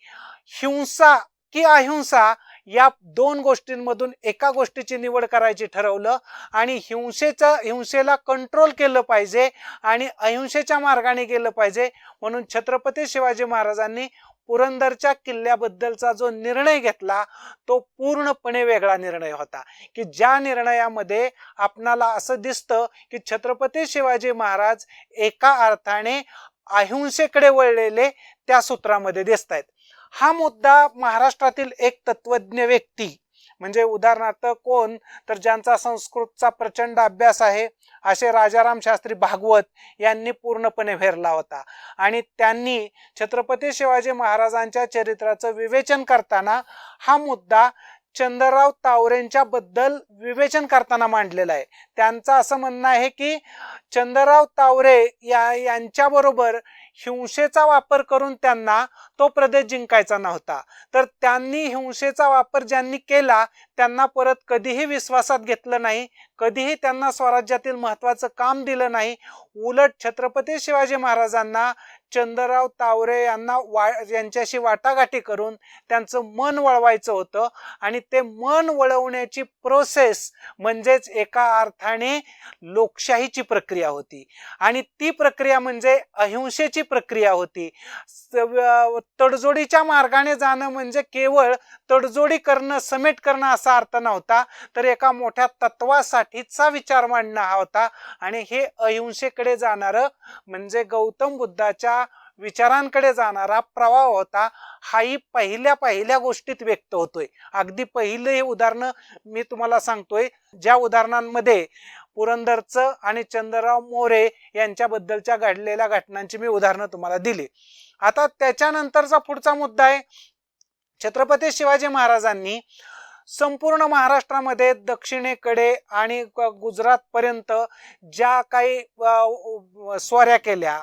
हिंसा की अहिंसा या 2 गोष्टींमधून एका गोष्टीची निवड करायची ठरवलं आणि हिंसेला कंट्रोल केलं पाहिजे आणि अहिंसेच्या मार्गाने गेलं पाहिजे. म्हणून छत्रपती शिवाजी महाराजांनी पुरंदरच्या किल्ल्याबद्दलचा जो निर्णय घेतला तो पूर्णपणे वेगळा निर्णय होता की ज्या निर्णयामध्ये आपणाला असं दिसतं की छत्रपती शिवाजी महाराज एका अर्थाने अहिंसेकडे वळलेले त्या सूत्रामध्ये दिसत आहेत. हा मुद्दा महाराष्ट्रातील एक तत्वज्ञ व्यक्ती म्हणजे उदाहरणार्थ कोण तर ज्यांचा संस्कृतचा प्रचंड अभ्यास आहे असे राजाराम शास्त्री भागवत यांनी पूर्णपणे हेरला होता. आणि त्यांनी छत्रपती शिवाजी महाराजांच्या चरित्राचं विवेचन करताना हा मुद्दा चंद्रराव तावरेंच्या बद्दल विवेचन करताना मांडलेला आहे. त्यांचं असं म्हणणं आहे की चंद्रराव तावरे यांच्याबरोबर हिंसेचा वापर करून त्यांना तो प्रदेश जिंकायचा नव्हता, तर त्यांनी हिंसेचा वापर ज्यांनी केला त्यांना परत कधीही विश्वासात घेतलं नाही, कधीही त्यांना स्वराज्यातील महत्त्वाचं काम दिलं नाही. उलट छत्रपती शिवाजी महाराजांना चंद्रराव तावरे यांच्याशी वाटाघाटी करून त्यांचं मन वळवायचं होतं. आणि ते मन वळवण्याची प्रोसेस म्हणजेच एका अर्थाने लोकशाहीची प्रक्रिया होती. आणि ती प्रक्रिया म्हणजे अहिंसेची प्रक्रिया होती. तडजोडीच्या मार्गाने जाणं म्हणजे केवळ तडजोडी करणं, समेट करणं असा अर्थ नव्हता, तर एका मोठ्या तत्वासाठीचा विचार मांडणं हा होता. आणि हे अहिंसेकडे जाणारं म्हणजे गौतम बुद्धाच्या विचारांकडे जाणारा प्रवाह होता. हाही पहिल्या गोष्टीत व्यक्त होतोय. अगदी पहिलं हे उदाहरण मी तुम्हाला सांगतोय, ज्या उदाहरणांमध्ये पुरंदरचं आणि चंद्रराव मोरे यांच्याबद्दलच्या घडलेल्या घटनांची मी उदाहरणं तुम्हाला दिली. आता त्याच्यानंतरचा पुढचा मुद्दा आहे, छत्रपती शिवाजी महाराजांनी संपूर्ण महाराष्ट्रामध्ये दक्षिणेकडे आणि गुजरात पर्यंत ज्या काही स्वाऱ्या केल्या,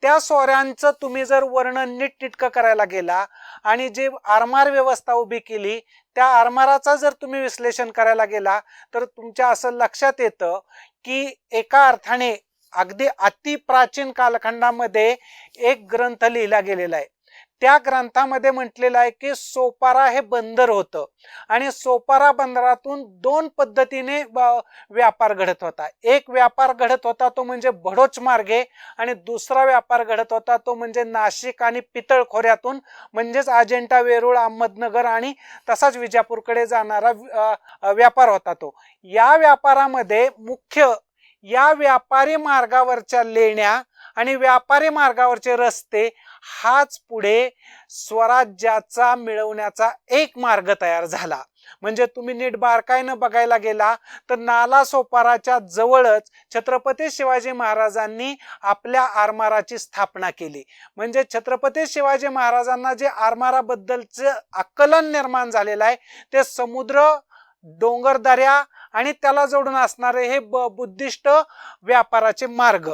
त्या स्वाऱ्यांचं तुम्ही जर वर्णन नीटनेटकं करायला गेला आणि जे आरमार व्यवस्था उभी केली त्या आरमाराचा जर तुम्ही विश्लेषण करायला गेला तर तुमच्या असं लक्षात येतं की एका अर्थाने अगदी अति प्राचीन कालखंडामध्ये एक ग्रंथ लिहिला गेलेला आहे. त्या ग्रंथामध्ये म्हटलेलं आहे की सोपारा हे बंदर होतं आणि सोपारा बंदरातून दोन पद्धतीने व्यापार घडत होता. एक व्यापार घडत होता तो म्हणजे भडोच मार्गे आणि दुसरा व्यापार घडत होता तो म्हणजे नाशिक आणि पितळ खोऱ्यातून म्हणजेच अजिंठा, वेरूळ, अहमदनगर आणि तसाच विजापूरकडे जाणारा व्यापार होता तो. या व्यापारामध्ये मुख्य या व्यापारी मार्गावरच्या लेण्या आणि व्यापारी मार्गावरचे रस्ते हाच पुढे स्वराज्याचा मिळवण्याचा एक मार्ग तयार झाला. म्हणजे तुम्ही नीट बारकाईनं बघायला गेला तर नाला सोपाराच्या जवळच छत्रपती शिवाजी महाराजांनी आपल्या आरमाराची स्थापना केली. म्हणजे छत्रपती शिवाजी महाराजांना जे आरमाराबद्दलचं आकलन निर्माण झालेलं आहे ते समुद्र, डोंगरदऱ्या आणि त्याला जोडून असणारे हे बुद्धिस्ट व्यापाराचे मार्ग.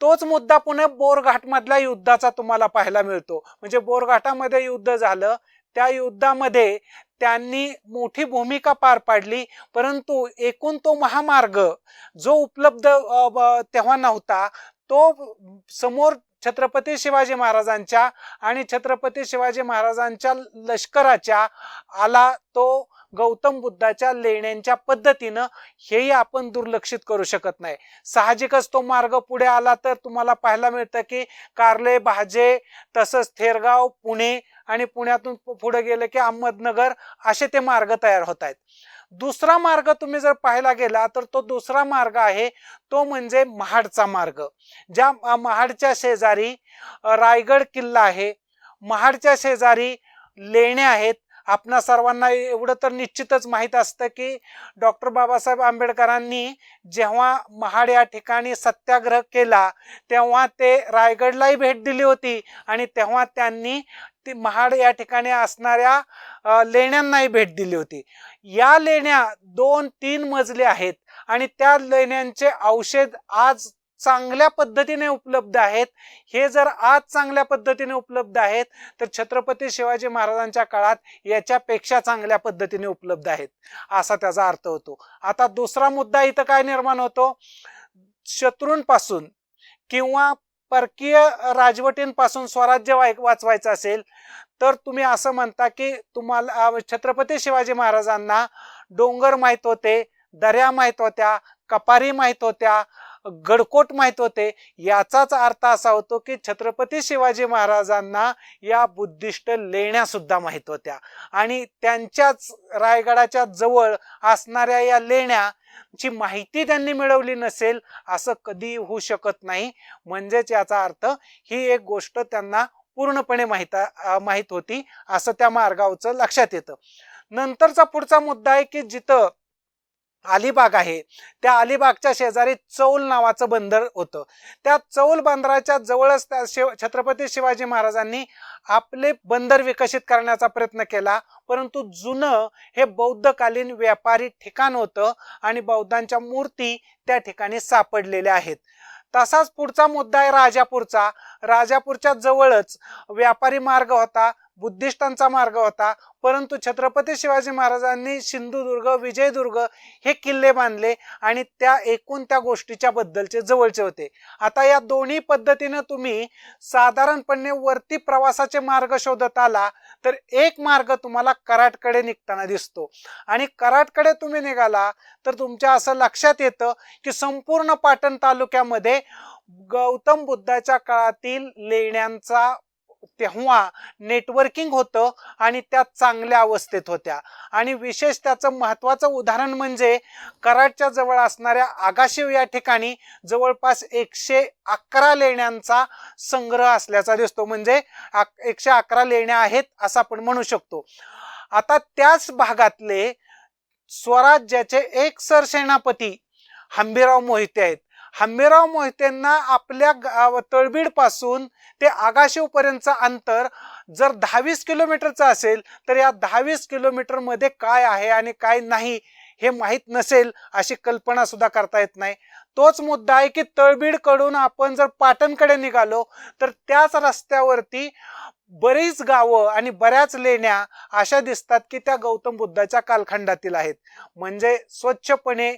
तोच मुद्दा पुणे बोरघाट मधल्या युद्धाचा तुम्हाला पाहायला मिळतो. म्हणजे बोरघाटामध्ये युद्ध झालं, त्या युद्धामध्ये त्यांनी मोठी भूमिका पार पाडली, परंतु एकूण तो महामार्ग जो उपलब्ध तेव्हा नव्हता तो समोर छत्रपती शिवाजी महाराजांच्या आणि छत्रपती शिवाजी महाराजांच्या लष्कराच्या आला तो गौतम बुद्धाच्या लेण्यांच्या पद्धतीनं. हेही आपण दुर्लक्षित करू शकत नाही. साहजिकच तो मार्ग पुढे आला तर तुम्हाला पाहायला मिळतं की कार्ले, भाजे, तसंच थेरगाव, पुणे आणि पुण्यातून पुढे गेले की अहमदनगर असे ते मार्ग तयार होत आहेत. दुसरा मार्ग तुम्ही जर पाहायला गेला तर तो दुसरा मार्ग आहे तो म्हणजे महाडचा मार्ग. ज्या महाडच्या शेजारी रायगड किल्ला आहे, महाडच्या शेजारी लेण्या आहेत. आपणा सर्वांना एवढं तर निश्चितच माहीत असतं की डॉक्टर बाबासाहेब आंबेडकरांनी जेव्हा महाड या ठिकाणी सत्याग्रह केला तेव्हा ते रायगडलाही भेट दिली होती आणि तेव्हा त्यांनी ती महाड या ठिकाणी असणाऱ्या लेण्यांनाही भेट दिली होती. या लेण्या 2-3 मजले आहेत आणि त्या लेण्यांचे अवशेष आज चांगल्या पद्धतीने उपलब्ध आहेत. हे जर आज चांगल्या पद्धतीने उपलब्ध आहेत तर छत्रपती शिवाजी महाराजांच्या काळात याच्यापेक्षा चांगल्या पद्धतीने उपलब्ध आहेत असा त्याचा अर्थ होतो. आता दुसरा मुद्दा इथं काय निर्माण होतो, शत्रूंपासून किंवा परकीय राजवटींपासून स्वराज्य वाचवायचं असेल तर तुम्ही असं म्हणता की तुम्हाला छत्रपती शिवाजी महाराजांना डोंगर माहित होते, दऱ्या माहित होत्या, कपारी माहित होत्या, गडकोट माहित होते. याचाच अर्थ असा होतो की छत्रपती शिवाजी महाराजांना या बुद्धिस्ट लेण्या सुद्धा माहित होत्या आणि त्यांच्याच रायगडाच्या जवळ असणाऱ्या या लेण्याची माहिती त्यांनी मिळवली नसेल असं कधी होऊ शकत नाही. म्हणजेच याचा अर्थ ही एक गोष्ट त्यांना पूर्णपणे माहित होती असं त्या मार्गावरचं लक्षात येतं. नंतरचा पुढचा मुद्दा आहे की जिथं अलिबाग आहे त्या अलिबागच्या शेजारी चौल नावाचं बंदर होतं. त्या चौल बंदराच्या जवळच छत्रपती शिवाजी महाराजांनी आपले बंदर विकसित करण्याचा प्रयत्न केला, परंतु जुनं हे बौद्धकालीन व्यापारी ठिकाण होतं आणि बौद्धांच्या मूर्ती त्या ठिकाणी सापडलेल्या आहेत. तसाच पुढचा मुद्दा आहे राजापूरचा. राजापूरच्या जवळच व्यापारी मार्ग होता, बुद्धिस्टांचा मार्ग होता, परंतु छत्रपती शिवाजी महाराजांनी सिंधुदुर्ग, विजयदुर्ग हे किल्ले बांधले आणि त्या एकूण त्या गोष्टीच्या बद्दलचे जवळचे होते. आता या दोन्ही पद्धतीने तुम्ही साधारणपणे वरती प्रवासाचे मार्ग शोधत आला तर एक मार्ग तुम्हाला कराडकडे निघताना दिसतो आणि कराडकडे तुम्ही निघाला तर तुमच्या असं लक्षात येतं की संपूर्ण पाटण तालुक्यामध्ये गौतम बुद्धाच्या काळातील लेण्यांचा तेव्हा नेटवर्किंग होतं आणि त्या चांगल्या अवस्थेत होत्या. आणि विशेष त्याचं महत्त्वाचं उदाहरण म्हणजे कराडच्या जवळ असणाऱ्या आगाशिव या ठिकाणी जवळपास 111 लेण्यांचा संग्रह असल्याचा दिसतो, म्हणजे 111 लेण्या आहेत असं आपण म्हणू शकतो. आता त्याच भागातले स्वराज्याचे एक सरसेनापती हंबीरराव मोहिते आहेत. हंबीरराव मोहितेंना आपल्या तळबीड पासून ते आगाशिव पर्यंतचं अंतर जर 10-20 किलोमीटरचं असेल तर या 10-20 किलोमीटर मध्ये काय आहे आणि काय नाही हे माहीत नसेल अशी कल्पना सुद्धा करता येत नाही. तोच मुद्दा आहे की तळबीड कडून आपण जर पाटणकडे निघालो तर त्याच रस्त्यावरती बरीच गावं आणि बऱ्याच लेण्या अशा दिसतात की त्या गौतम बुद्धाच्या कालखंडातील आहेत. म्हणजे स्वच्छपणे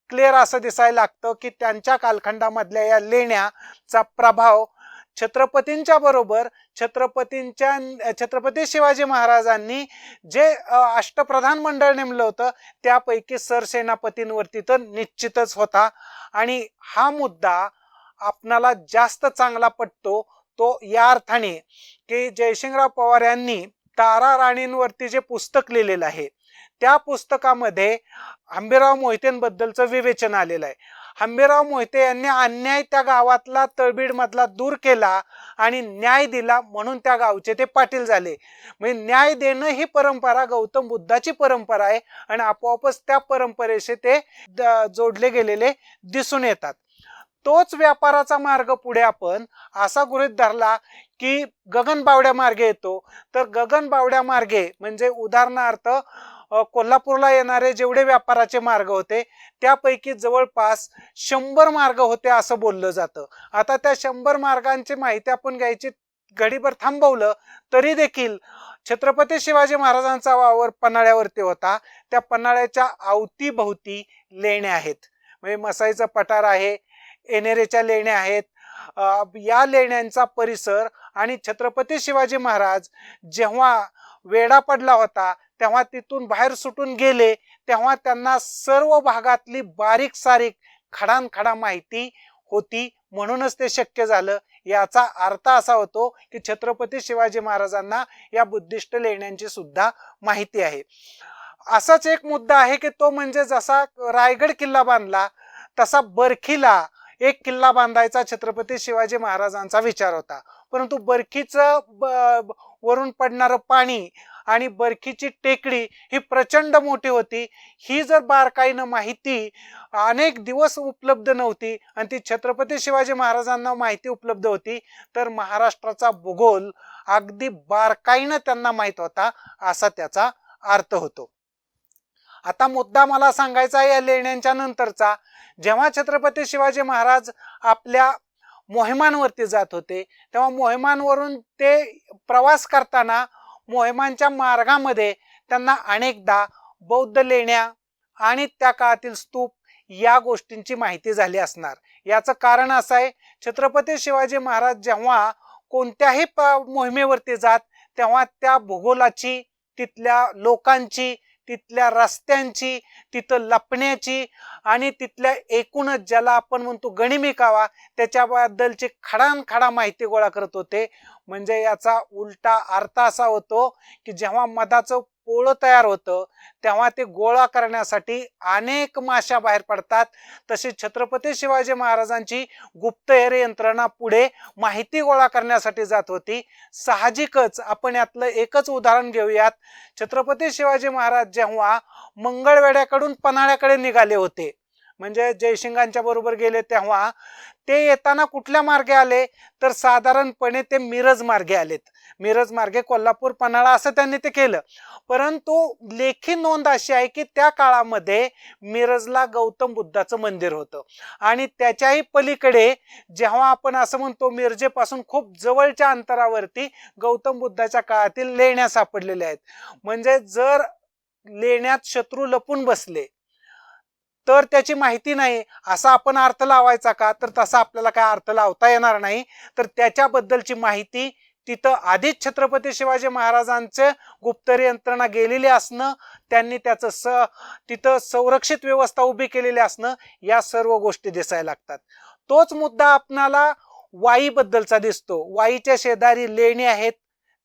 क्लिअर असं दिसायला लागतं की त्यांच्या कालखंडामधल्या या लेण्याचा प्रभाव छत्रपतींच्या बरोबर छत्रपती शिवाजी महाराजांनी जे अष्टप्रधान मंडळ नेमलं होतं त्यापैकी सरसेनापतींवरती तर निश्चितच होता. आणि हा मुद्दा आपणाला जास्त चांगला पटतो तो या अर्थाने की जयसिंगराव पवार यांनी तारा राणींवरती जे पुस्तक लिहिलेलं आहे त्या पुस्तकामध्ये हंबीरराव मोहितेंबद्दलचं विवेचन आलेलं आहे. हंबीरराव मोहिते यांनी अन्याय त्या गावातला तळबीड मधला दूर केला आणि न्याय दिला म्हणून त्या गावचे ते पाटील झाले. म्हणजे न्याय देणं ही परंपरा गौतम बुद्धाची परंपरा आहे आणि आपोआपच त्या परंपरेशी ते जोडले गेलेले दिसून येतात. तोच व्यापाराचा मार्ग पुढे आपण असा गृहीत धरला की गगनबावड्या मार्गे येतो, तर गगनबावड्या मार्गे म्हणजे उदाहरणार्थ कोल्हापूरला येणारे जेवढे व्यापाराचे मार्ग होते त्यापैकी जवळपास 100 मार्ग होते असं बोललं जातं. आता त्या 100 मार्गांची माहिती आपण घ्यायची घडीभर थांबवलं तरी देखील छत्रपती शिवाजी महाराजांचा वावर पन्हाळ्यावरती होता. त्या पन्हाळ्याच्या अवतीभोवती लेण्या आहेत, म्हणजे मसाईचं पठार आहे, येणेरेच्या लेण्या आहेत. या लेण्यांचा परिसर आणि छत्रपती शिवाजी महाराज जेव्हा वेढा पडला होता तेव्हा तिथून बाहेर सुटून गेले तेव्हा त्यांना सर्व भागातली बारीक सारीक खडानखडा माहिती होती, म्हणूनच ते शक्य झालं. याचा अर्थ असा होतो की छत्रपती शिवाजी महाराजांना या बुद्धिस्ट लेण्यांची सुद्धा माहिती आहे. असाच एक मुद्दा आहे की तो म्हणजे जसा रायगड किल्ला बांधला तसा बरखीला एक किल्ला बांधायचा छत्रपती शिवाजी महाराजांचा विचार होता, परंतु बरखीचं वरून पडणारं पाणी आणि बरखीची टेकडी ही प्रचंड मोठी होती. ही जर बारकाईनं माहिती अनेक दिवस उपलब्ध नव्हती आणि ती छत्रपती शिवाजी महाराजांना माहिती उपलब्ध होती तर महाराष्ट्राचा भूगोल अगदी बारकाईनं त्यांना माहित होता असा त्याचा अर्थ होतो. आता मुद्दा मला सांगायचा आहे या लेण्यांच्या नंतरचा. जेव्हा छत्रपती शिवाजी महाराज आपल्या मोहिमांवरती जात होते तेव्हा मोहिमांवरून ते प्रवास करताना मोहिमांच्या मार्गामध्ये त्यांना अनेकदा बौद्ध लेण्या आणि त्या काळातील स्तूप या गोष्टींची माहिती झाली असणार. याचं कारण असं आहे, छत्रपती शिवाजी महाराज जेव्हा कोणत्याही मोहिमेवरती जात तेव्हा त्या भूगोलाची, तिथल्या लोकांची, तिथल्या रस्त्यांची, तिथं लपण्याची आणि तिथल्या एकूणच ज्याला आपण म्हणतो गणिमिकावा त्याच्याबद्दलची खडानखडा माहिती गोळा करत होते. म्हणजे याचा उलटा अर्थ असा होतो की जेव्हा मधाचं पोळं तयार होतं तेव्हा ते गोळा करण्यासाठी अनेक माश्या बाहेर पडतात. तशी छत्रपती शिवाजी महाराजांची गुप्तहेर यंत्रणा पुढे माहिती गोळा करण्यासाठी जात होती. साहजिकच आपण यातलं एकच उदाहरण घेऊयात. छत्रपती शिवाजी महाराज जेव्हा मंगळवेढ्याकडून पन्हाळ्याकडे निघाले होते, म्हणजे जयसिंगांच्या बरोबर गेले, तेव्हा ते येताना कुठल्या मार्गे आले तर साधारणपणे ते मिरज मार्गे आलेत. मिरज मार्गे कोल्हापूर पन्हाळा असं त्यांनी ते केलं. परंतु लेखी नोंद अशी आहे की त्या काळामध्ये मिरजला गौतम बुद्धाचं मंदिर होतं आणि त्याच्याही पलीकडे जेव्हा आपण असं म्हणतो मिरजेपासून खूप जवळच्या अंतरावरती गौतम बुद्धाच्या काळातील लेण्या सापडलेल्या आहेत. म्हणजे जर लेण्यात शत्रू लपून बसले तर त्याची माहिती नाही असा आपण अर्थ लावायचा का, तर तसा आपल्याला काय अर्थ लावता येणार नाही. तर त्याच्याबद्दलची माहिती तिथं आधीच छत्रपती शिवाजी महाराजांचे गुप्तहेर यंत्रणा गेलेली असणं, त्यांनी त्याचं तिथं संरक्षित व्यवस्था उभी केलेली असणं, या सर्व गोष्टी दिसायला लागतात. तोच मुद्दा आपणाला वाईबद्दलचा दिसतो. वाईच्या शेजारी लेणी आहेत.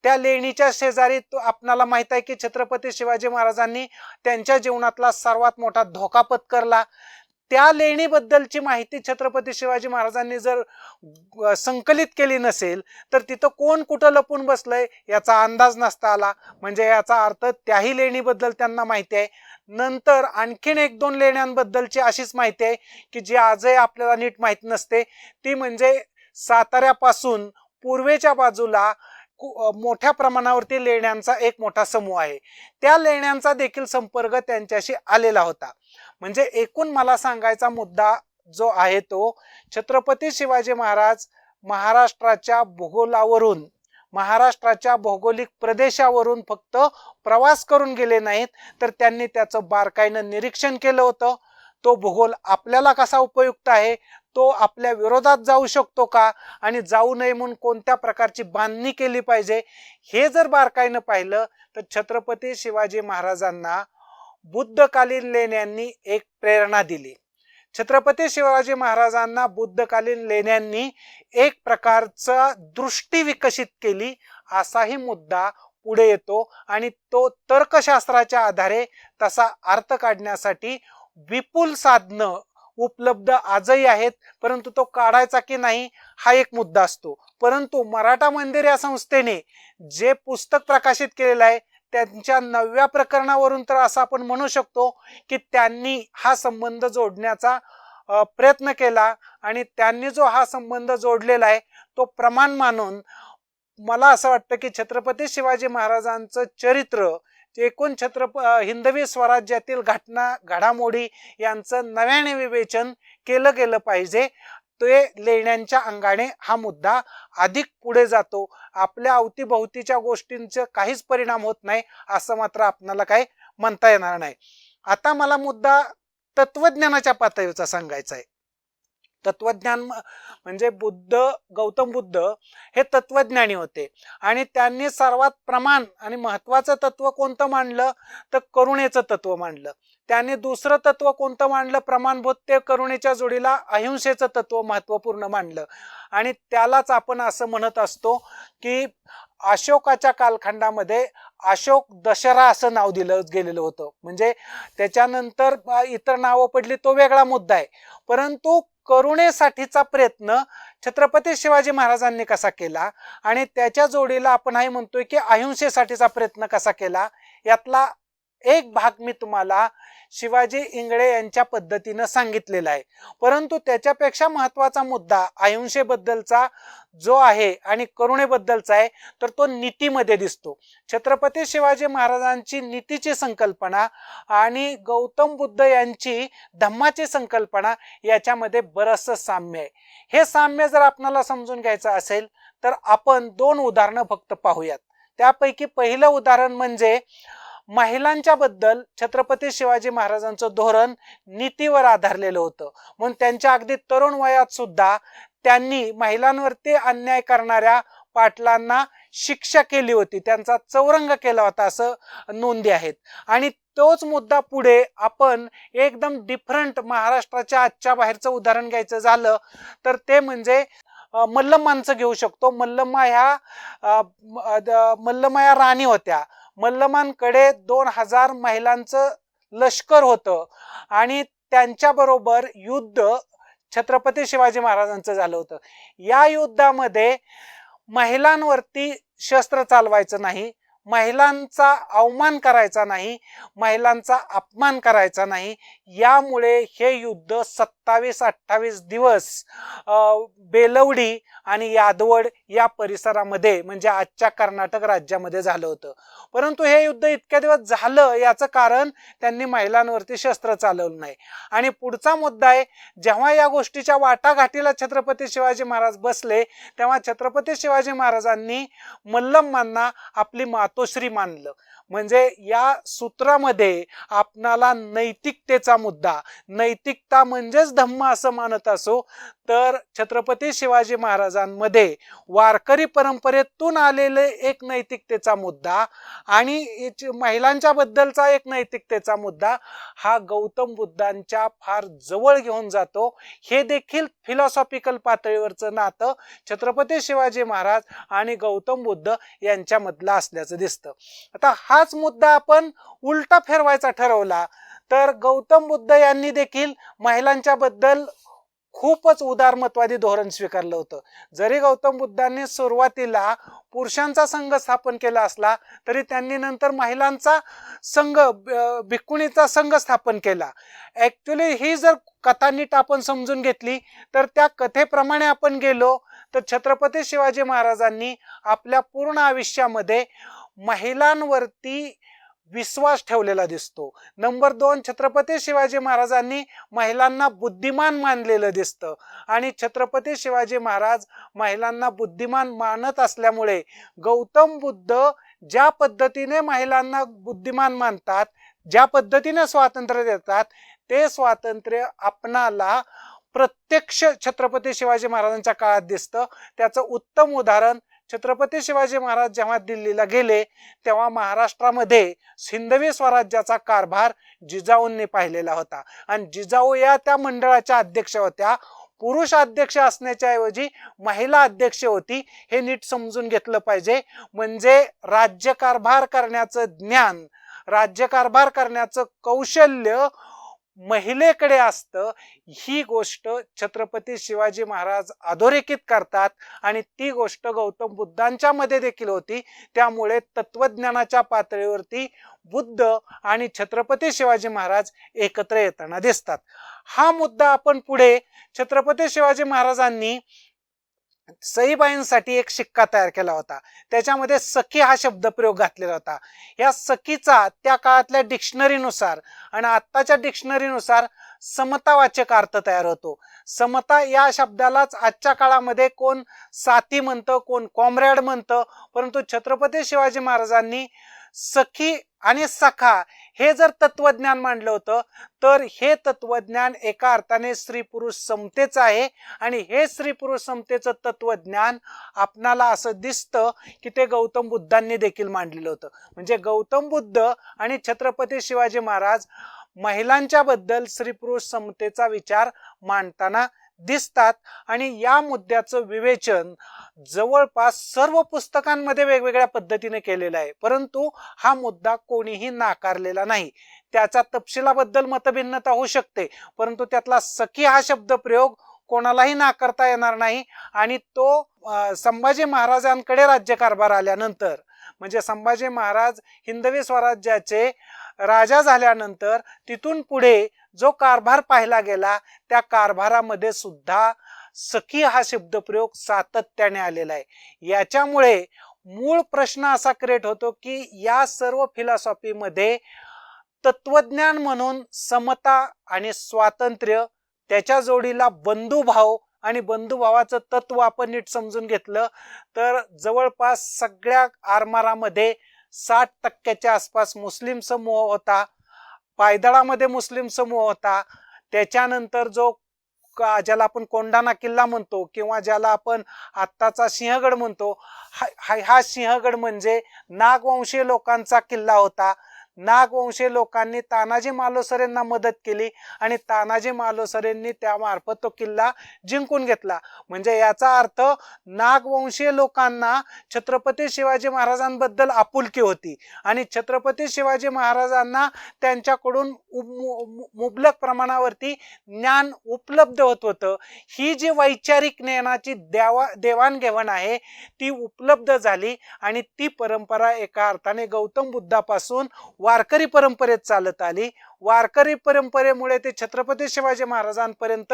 त्या लेणीच्या शेजारी आपणाला माहित आहे की छत्रपती शिवाजी महाराजांनी त्यांच्या जीवनातला सर्वात मोठा धोका पत्करला. त्या लेणीबद्दलची माहिती छत्रपती शिवाजी महाराजांनी जर संकलित केली नसेल तर तिथं कोण कुठं लपून बसलंय याचा अंदाज नसता आला. म्हणजे याचा अर्थ त्याही लेणीबद्दल त्यांना माहिती आहे. नंतर आणखीन 1-2 लेण्यांबद्दलची अशीच माहिती आहे की जी आजही आपल्याला नीट माहित नसते. ती म्हणजे साताऱ्यापासून पूर्वेच्या बाजूला मोठ्या प्रमाणावरती लेण्यांचा एक मोठा समूह आहे. त्या लेण्यांचा देखील संपर्क त्यांच्याशी आलेला होता. म्हणजे एकूण मला सांगायचा मुद्दा जो आहे तो, छत्रपती शिवाजी महाराज महाराष्ट्राच्या भूगोलावरून, महाराष्ट्राच्या भौगोलिक प्रदेशावरून फक्त प्रवास करून गेले नाहीत, तर त्यांनी त्याचं बारकाईनं निरीक्षण केलं होतं. तो भूगोल आपल्याला कसा उपयुक्त आहे, तो आपल्या विरोधात जाऊ शकतो का, आणि जाऊ नये म्हणून कोणत्या प्रकारची बांधणी केली पाहिजे, हे जर बारकाईनं पाहिलं तर छत्रपती शिवाजी महाराजांना बुद्धकालीन लेण्यांनी एक प्रेरणा दिली. छत्रपती शिवाजी महाराजांना बुद्धकालीन लेण्यांनी एक प्रकारचा दृष्टी विकसित केली असाही मुद्दा पुढे येतो. आणि तो तर्कशास्त्राच्या आधारे तसा अर्थ काढण्यासाठी विपुल साधनं उपलब्ध आजही आहेत, परंतु तो काढायचा की नाही हा एक मुद्दा असतो. परंतु मराठा मंदिर या संस्थेने जे पुस्तक प्रकाशित केलेलं आहे त्यांच्या 9व्या प्रकरणावरून तर असं आपण म्हणू शकतो की त्यांनी हा संबंध जोडण्याचा प्रयत्न केला. आणि त्यांनी जो हा संबंध जोडलेला आहे तो प्रमाण मानून मला असं वाटतं की छत्रपती शिवाजी महाराजांचं चरित्र, एकूण हिंदवी स्वराज्यातील घडामोडी यांचं नव्याने विवेचन केलं गेलं पाहिजे. ते लेण्यांच्या अंगाने हा मुद्दा अधिक पुढे जातो. आपल्या अवतीभोवतीच्या गोष्टींचे काहीच परिणाम होत नाही असं मात्र आपल्याला काही म्हणता येणार नाही. आता मला मुद्दा तत्वज्ञानाच्या पातळीचा सांगायचा आहे. तत्वज्ञान म्हणजे गौतम बुद्ध हे तत्वज्ञानी होते आणि त्यांनी सर्वात प्रमाण आणि महत्वाचं तत्व कोणतं मांडलं तर करुणेचं तत्व मांडलं. त्यांनी दुसरं तत्व कोणतं मांडलं प्रमाणभूत, ते करुणेच्या जोडीला अहिंसेचं तत्व महत्वपूर्ण मांडलं. आणि त्यालाच आपण असं म्हणत असतो की अशोकाच्या कालखंडामध्ये अशोक दशरा असं नाव दिलं गेलेलं होतं. म्हणजे त्याच्यानंतर इतर नावं पडली तो वेगळा मुद्दा आहे. परंतु करुणेसाठीचा प्रयत्न छत्रपती शिवाजी महाराजांनी कसा केला आणि त्याच्या जोडीला आपण हे म्हणतोय की अहिंसेसाठीचा प्रयत्न कसा केला, यातला एक भाग मी तुम्हाला शिवाजी इंगळे यांच्या पद्धतीनं सांगितलेला आहे. परंतु त्याच्यापेक्षा महत्वाचा मुद्दा अहिंसेबद्दलचा जो आहे आणि करुणेबद्दलचा आहे तर तो नीतीमध्ये दिसतो. छत्रपती शिवाजी महाराजांची नीतीची संकल्पना आणि गौतम बुद्ध यांची धम्माची संकल्पना याच्यामध्ये बरंचसं साम्य आहे. हे साम्य जर आपल्याला समजून घ्यायचं असेल तर आपण 2 उदाहरणं फक्त पाहूयात. त्यापैकी पहिलं उदाहरण म्हणजे महिलांच्या बद्दल छत्रपती शिवाजी महाराजांचं धोरण नीतीवर आधारलेलं होतं. म्हणून त्यांच्या अगदी तरुण वयात सुद्धा त्यांनी महिलांवरती अन्याय करणाऱ्या पाटलांना शिक्षा केली होती, त्यांचा चौरंग केला होता असं नोंदी आहेत. आणि तोच मुद्दा पुढे आपण एकदम डिफरंट महाराष्ट्राच्या आजच्या बाहेरचं उदाहरण घ्यायचं झालं तर ते म्हणजे मल्लमांचं घेऊ शकतो. मल्लमा ह्या राणी होत्या. मल्लमांकडे 2000 महिलांचं लष्कर होतं आणि त्यांच्याबरोबर युद्ध छत्रपती शिवाजी महाराजांचं झालं होतं. या युद्धामध्ये महिलांवरती शस्त्र चालवायचं नाही, महिलांचा अवमान करायचा नाही, महिलांचा अपमान करायचा नाही. यामुळे हे युद्ध 27-28 दिवस बेलवडी आणि यादवड या परिसरामध्ये म्हणजे आजच्या कर्नाटक राज्यामध्ये झालं होतं. परंतु हे युद्ध इतक्या दिवस झालं याचं कारण त्यांनी महिलांवरती शस्त्र चालवलं नाही. आणि पुढचा मुद्दा आहे, जेव्हा या गोष्टीच्या वाटाघाटीला छत्रपती शिवाजी महाराज बसले तेव्हा छत्रपती शिवाजी महाराजांनी मल्लमांना आपली मातोश्री मानलं. म्हणजे या सूत्रामध्ये आपणाला नैतिकतेचा मुद्दा, नैतिकता म्हणजेच धम्म असं मानत असो तर छत्रपती शिवाजी महाराजांमध्ये वारकरी परंपरेतून आलेले एक नैतिकतेचा मुद्दा आणि महिलांच्या बद्दलचा एक नैतिकतेचा मुद्दा हा गौतम बुद्धांच्या फार जवळ घेऊन जातो. हे देखील फिलॉसॉफिकल पातळीवरचं नातं छत्रपती शिवाजी महाराज आणि गौतम बुद्ध यांच्यामधलं असल्याचं दिसतं. आता हाच मुद्दा आपण उलटा फिरवायचा ठरवला तर गौतम बुद्ध यांनी देखील महिलांच्या बद्दल खूपच उदारमतवादी धोरण स्वीकारलं होतं. जरी गौतम बुद्धांनी सुरुवातीला पुरुषांचा संघ स्थापन केला असला तरी त्यांनी नंतर महिलांचा संघ, भिक्खुणीचा संघ स्थापन केला. ऍक्च्युली ही जर कथा नीट आपण समजून घेतली तर त्या कथेप्रमाणे आपण गेलो तर छत्रपती शिवाजी महाराजांनी आपल्या पूर्ण आयुष्यामध्ये महिलांवरती विश्वास ठेवलेला दिसतो. नंबर 2, छत्रपती शिवाजी महाराजांनी महिलांना बुद्धिमान मानलेलं दिसतं आणि छत्रपती शिवाजी महाराज महिलांना बुद्धिमान मानत असल्यामुळे गौतम बुद्ध ज्या पद्धतीने महिलांना बुद्धिमान मानतात, ज्या पद्धतीने स्वातंत्र्य देतात, ते स्वातंत्र्य आपणाला प्रत्यक्ष छत्रपती शिवाजी महाराजांच्या काळात दिसतं. त्याचं उत्तम उदाहरण छत्रपती शिवाजी महाराज जेव्हा दिल्लीला गेले तेव्हा महाराष्ट्रामध्ये हिंदवी स्वराज्याचा कारभार जिजाऊंनी पाहिलेला होता आणि जिजाऊ या त्या मंडळाच्या अध्यक्ष होत्या. पुरुष अध्यक्ष असण्याच्या ऐवजी महिला अध्यक्ष होती. हे नीट समजून घेतलं पाहिजे. म्हणजे राज्यकारभार करण्याचं ज्ञान, राज्यकारभार करण्याचं कौशल्य महिलेकडे असतं. ही गोष्ट छत्रपती शिवाजी महाराज अधोरेखित करतात आणि ती गोष्ट गौतम बुद्धांच्या मध्ये देखील होती. त्यामुळे तत्वज्ञानाच्या पातळीवरती बुद्ध आणि छत्रपती शिवाजी महाराज एकत्र येताना दिसतात. हा मुद्दा आपण पुढे छत्रपती शिवाजी महाराजांनी सईबाईंसाठी एक शिक्का तयार केला होता. त्याच्यामध्ये सखी हा शब्द प्रयोग घातलेला होता. या सखीचा त्या काळातल्या डिक्शनरीनुसार आणि आत्ताच्या डिक्शनरीनुसार समतावाचक अर्थ तयार होतो. समता या शब्दालाच आजच्या काळामध्ये कोण साथी म्हणतं, कोण कॉम्रेड म्हणतं, परंतु छत्रपती शिवाजी महाराजांनी सखी आणि सखा हे जर तत्वज्ञान मांडलं होतं तर हे तत्वज्ञान एका अर्थाने स्त्री पुरुष समतेचं आहे आणि हे स्त्री पुरुष समतेचं तत्वज्ञान आपणाला असं दिसतं की ते गौतम बुद्धांनी देखील मांडलेलं होतं. म्हणजे गौतम बुद्ध आणि छत्रपती शिवाजी महाराज महिलांच्या बद्दल स्त्री पुरुष समतेचा विचार मांडताना दिसतात आणि या मुद्द्याचं विवेचन जवळपास सर्व पुस्तकांमध्ये वेगवेगळ्या पद्धतीने केलेलं आहे. परंतु हा मुद्दा कोणीही नाकारलेला नाही. त्याच्या तपशिलाबद्दल मतभिन्नता होऊ शकते, परंतु त्यातला सखी हा शब्द प्रयोग कोणालाही नाकारता येणार नाही. आणि तो संभाजी महाराजांकडे राज्यकारभार आल्यानंतर म्हणजे संभाजी महाराज हिंदवी स्वराज्याचे राजा झाल्यानंतर तिथून पुढे जो कारभार पाहिला गेला त्या कारभारामध्ये सुद्धा सखी हा शब्दप्रयोग सातत्याने आलेला आहे. याच्यामुळे मूळ प्रश्न असा क्रिएट होतो की या सर्व फिलॉसॉफीमध्ये तत्वज्ञान म्हणून समता आणि स्वातंत्र्य, त्याच्या जोडीला बंधुभाव आणि बंधुभावाचं तत्व आपण नीट समजून घेतलं तर जवळपास सगळ्या आरमारामध्ये 60% आसपास मुस्लिम समूह होता. पायदळामध्ये मुस्लिम समूह होता. त्याच्यानंतर जो ज्याला आपण कोंढाणा किल्ला म्हणतो किंवा ज्याला आपण आत्ताचा सिंहगड म्हणतो, हा सिंहगड म्हणजे नागवंशीय लोकांचा किल्ला होता. नागवंशीय लोकांनी तानाजी मालुसरेंना मदत केली आणि तानाजी मालुसरेंनी त्यामार्फत तो किल्ला जिंकून घेतला. म्हणजे याचा अर्थ नागवंशीय लोकांना छत्रपती शिवाजी महाराजांबद्दल आपुलकी होती आणि छत्रपती शिवाजी महाराजांना त्यांच्याकडून मुबलक प्रमाणावरती ज्ञान उपलब्ध होत होतं. ही जी वैचारिक ज्ञानाची देवाणघेवाण आहे ती उपलब्ध झाली आणि ती परंपरा एका अर्थाने गौतम बुद्धापासून वारकरी परंपरेत चालत आली. वारकरी परंपरेमुळे ते छत्रपती शिवाजी महाराजांपर्यंत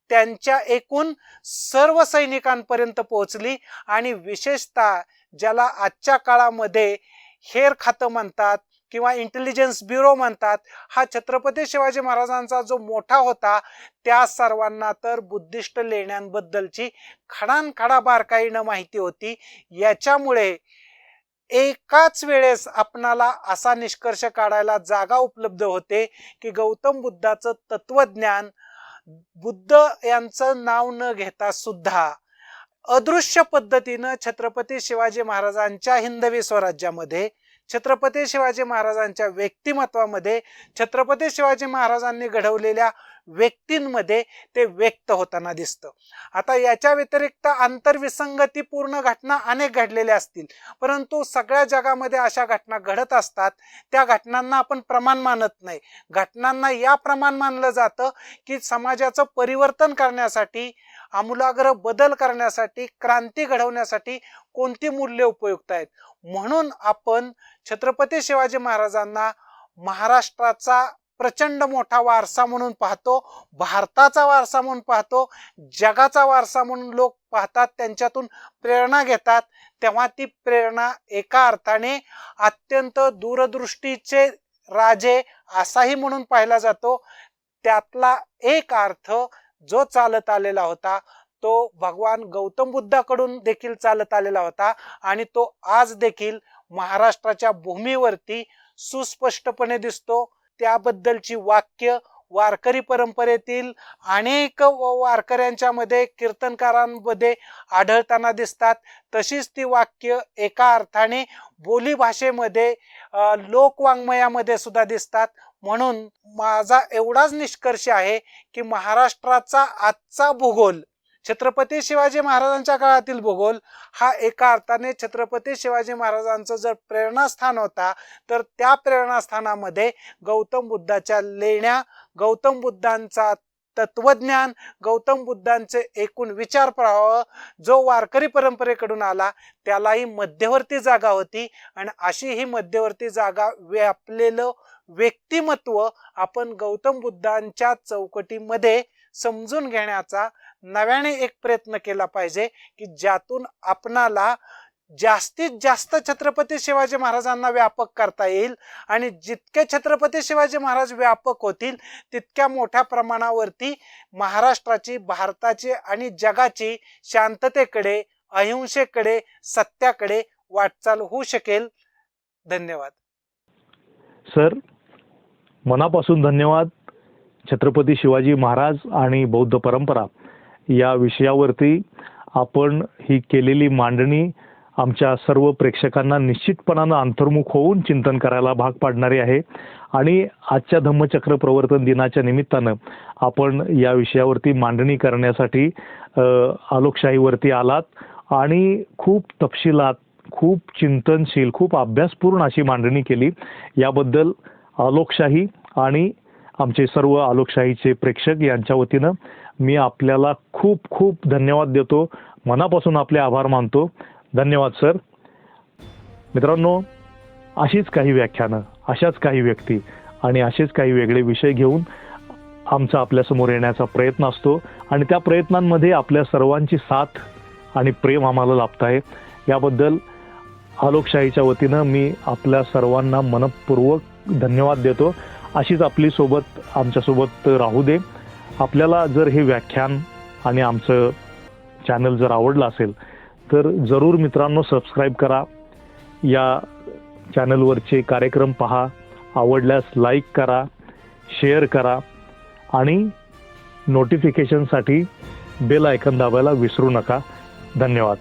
त्यांच्या एकूण सर्व सैनिकांपर्यंत पोहोचली आणि विशेषतः ज्याला आजच्या काळामध्ये हेर खातं म्हणतात किंवा इंटेलिजन्स ब्युरो म्हणतात, हा छत्रपती शिवाजी महाराजांचा जो मोठा होता त्या सर्वांना तर बुद्धिस्ट लेण्यांबद्दलची खडानखडा बारकाईनं माहिती होती. याच्यामुळे एकाच वेळेस आपणाला असा निष्कर्ष काढायला जागा उपलब्ध होते की गौतम बुद्धाचं तत्वज्ञान बुद्ध यांचं नाव न घेता सुद्धा अदृश्य पद्धतीनं छत्रपती शिवाजी महाराजांच्या हिंदवी स्वराज्यामध्ये, छत्रपती शिवाजी महाराजांच्या व्यक्तिमत्वामध्ये, छत्रपती शिवाजी महाराजांनी घडवलेल्या व्यक्तींमध्ये ते व्यक्त होताना दिसतं. आता याच्या व्यतिरिक्त आंतरविसंगतीपूर्ण घटना अनेक घडलेल्या असतील, परंतु सगळ्या जगामध्ये अशा घटना घडत असतात. त्या घटनांना आपण प्रमाण मानत नाही. घटनांना या प्रमाण मानलं जातं की समाजाचं परिवर्तन करण्यासाठी, आमूलाग्र बदल करण्यासाठी, क्रांती घडवण्यासाठी कोणती मूल्य उपयुक्त आहेत. म्हणून आपण छत्रपती शिवाजी महाराजांना महाराष्ट्राचा प्रचंड मोठा वारसा म्हणून पाहतो, भारताचा वारसा म्हणून पाहतो, जगाचा वारसा म्हणून लोक पाहतात, त्यांच्यातून प्रेरणा घेतात. तेव्हा ती प्रेरणा एका अर्थाने अत्यंत दूरदृष्टीचे राजे असाही म्हणून पाहिला जातो. त्यातला एक अर्थ जो चालत आलेला होता तो भगवान गौतम बुद्धाकडून देखील चालत आलेला होता आणि तो आज देखील महाराष्ट्राच्या भूमीवरती सुस्पष्टपणे दिसतो. त्याबद्दलची वाक्य वारकरी परंपरेतील अनेक वारकऱ्यांच्या मध्ये, कीर्तनकारांमध्ये आढळताना दिसतात. तशीच ती वाक्य एका अर्थाने बोली भाषेमध्ये, लोकवाङ्मयामध्ये सुद्धा दिसतात. म्हणून माझा एवढाच निष्कर्ष आहे की महाराष्ट्राचा आजचा भूगोल, छत्रपती शिवाजी महाराजांच्या काळातील भूगोल हा एका अर्थाने छत्रपती शिवाजी महाराजांचं जर प्रेरणास्थान होता तर त्या प्रेरणास्थानामध्ये गौतम बुद्धाच्या लेण्या, गौतम बुद्धांचा तत्वज्ञान, गौतम बुद्धांचे एकूण विचार प्रवाह जो वारकरी परंपरेकडून आला त्यालाही मध्यवर्ती जागा होती. आणि अशी ही मध्यवर्ती जागा व्यापलेलं व्यक्तिमत्व आपण गौतम बुद्धांच्या चौकटीमध्ये समजून घेण्याचा नव्याने एक प्रयत्न केला पाहिजे की ज्यातून आपणाला जास्तीत जास्त छत्रपती शिवाजी महाराजांना व्यापक करता येईल. आणि जितके छत्रपती शिवाजी महाराज व्यापक होतील तितक्या मोठ्या प्रमाणावरती महाराष्ट्राची, भारताची आणि जगाची शांततेकडे, अहिंसेकडे, सत्याकडे वाटचाल होऊ शकेल. धन्यवाद सर. मनापासून धन्यवाद. छत्रपती शिवाजी महाराज आणि बौद्ध परंपरा या विषयावरती आपण ही केलेली मांडणी आमच्या सर्व प्रेक्षकांना निश्चितपणानं अंतर्मुख होऊन चिंतन करायला भाग पाडणारी आहे. आणि आजच्या धम्मचक्र प्रवर्तन दिनाच्या निमित्तानं आपण या विषयावरती मांडणी करण्यासाठी आलोकशाहीवरती आलात आणि खूप तपशिलात, खूप चिंतनशील, खूप अभ्यासपूर्ण अशी मांडणी केली. याबद्दल आलोकशाही आणि आमचे सर्व आलोकशाहीचे प्रेक्षक यांच्या वतीनं मी आपल्याला खूप खूप धन्यवाद देतो. मनापासून आपले आभार मानतो. धन्यवाद सर. मित्रांनो, अशीच काही व्याख्यानं, अशाच काही व्यक्ती आणि असेच काही वेगळे विषय घेऊन आमचा आपल्यासमोर येण्याचा प्रयत्न असतो आणि त्या प्रयत्नांमध्ये आपल्या सर्वांची साथ आणि प्रेम आम्हाला लाभत आहे. याबद्दल आलोकशाहीच्या वतीनं मी आपल्या सर्वांना मनपूर्वक धन्यवाद देतो. अशीच आपली सोबत, आमच्यासोबत राहू दे. आपल्याला जर हे व्याख्यान आणि आमचं चॅनल जर आवडलं असेल तर जरूर मित्रांनो सबस्क्राईब करा. या चॅनलवरचे कार्यक्रम पहा. आवडल्यास लाईक करा, शेअर करा आणि नोटिफिकेशनसाठी बेल आयकॉन दाबायला विसरू नका. धन्यवाद.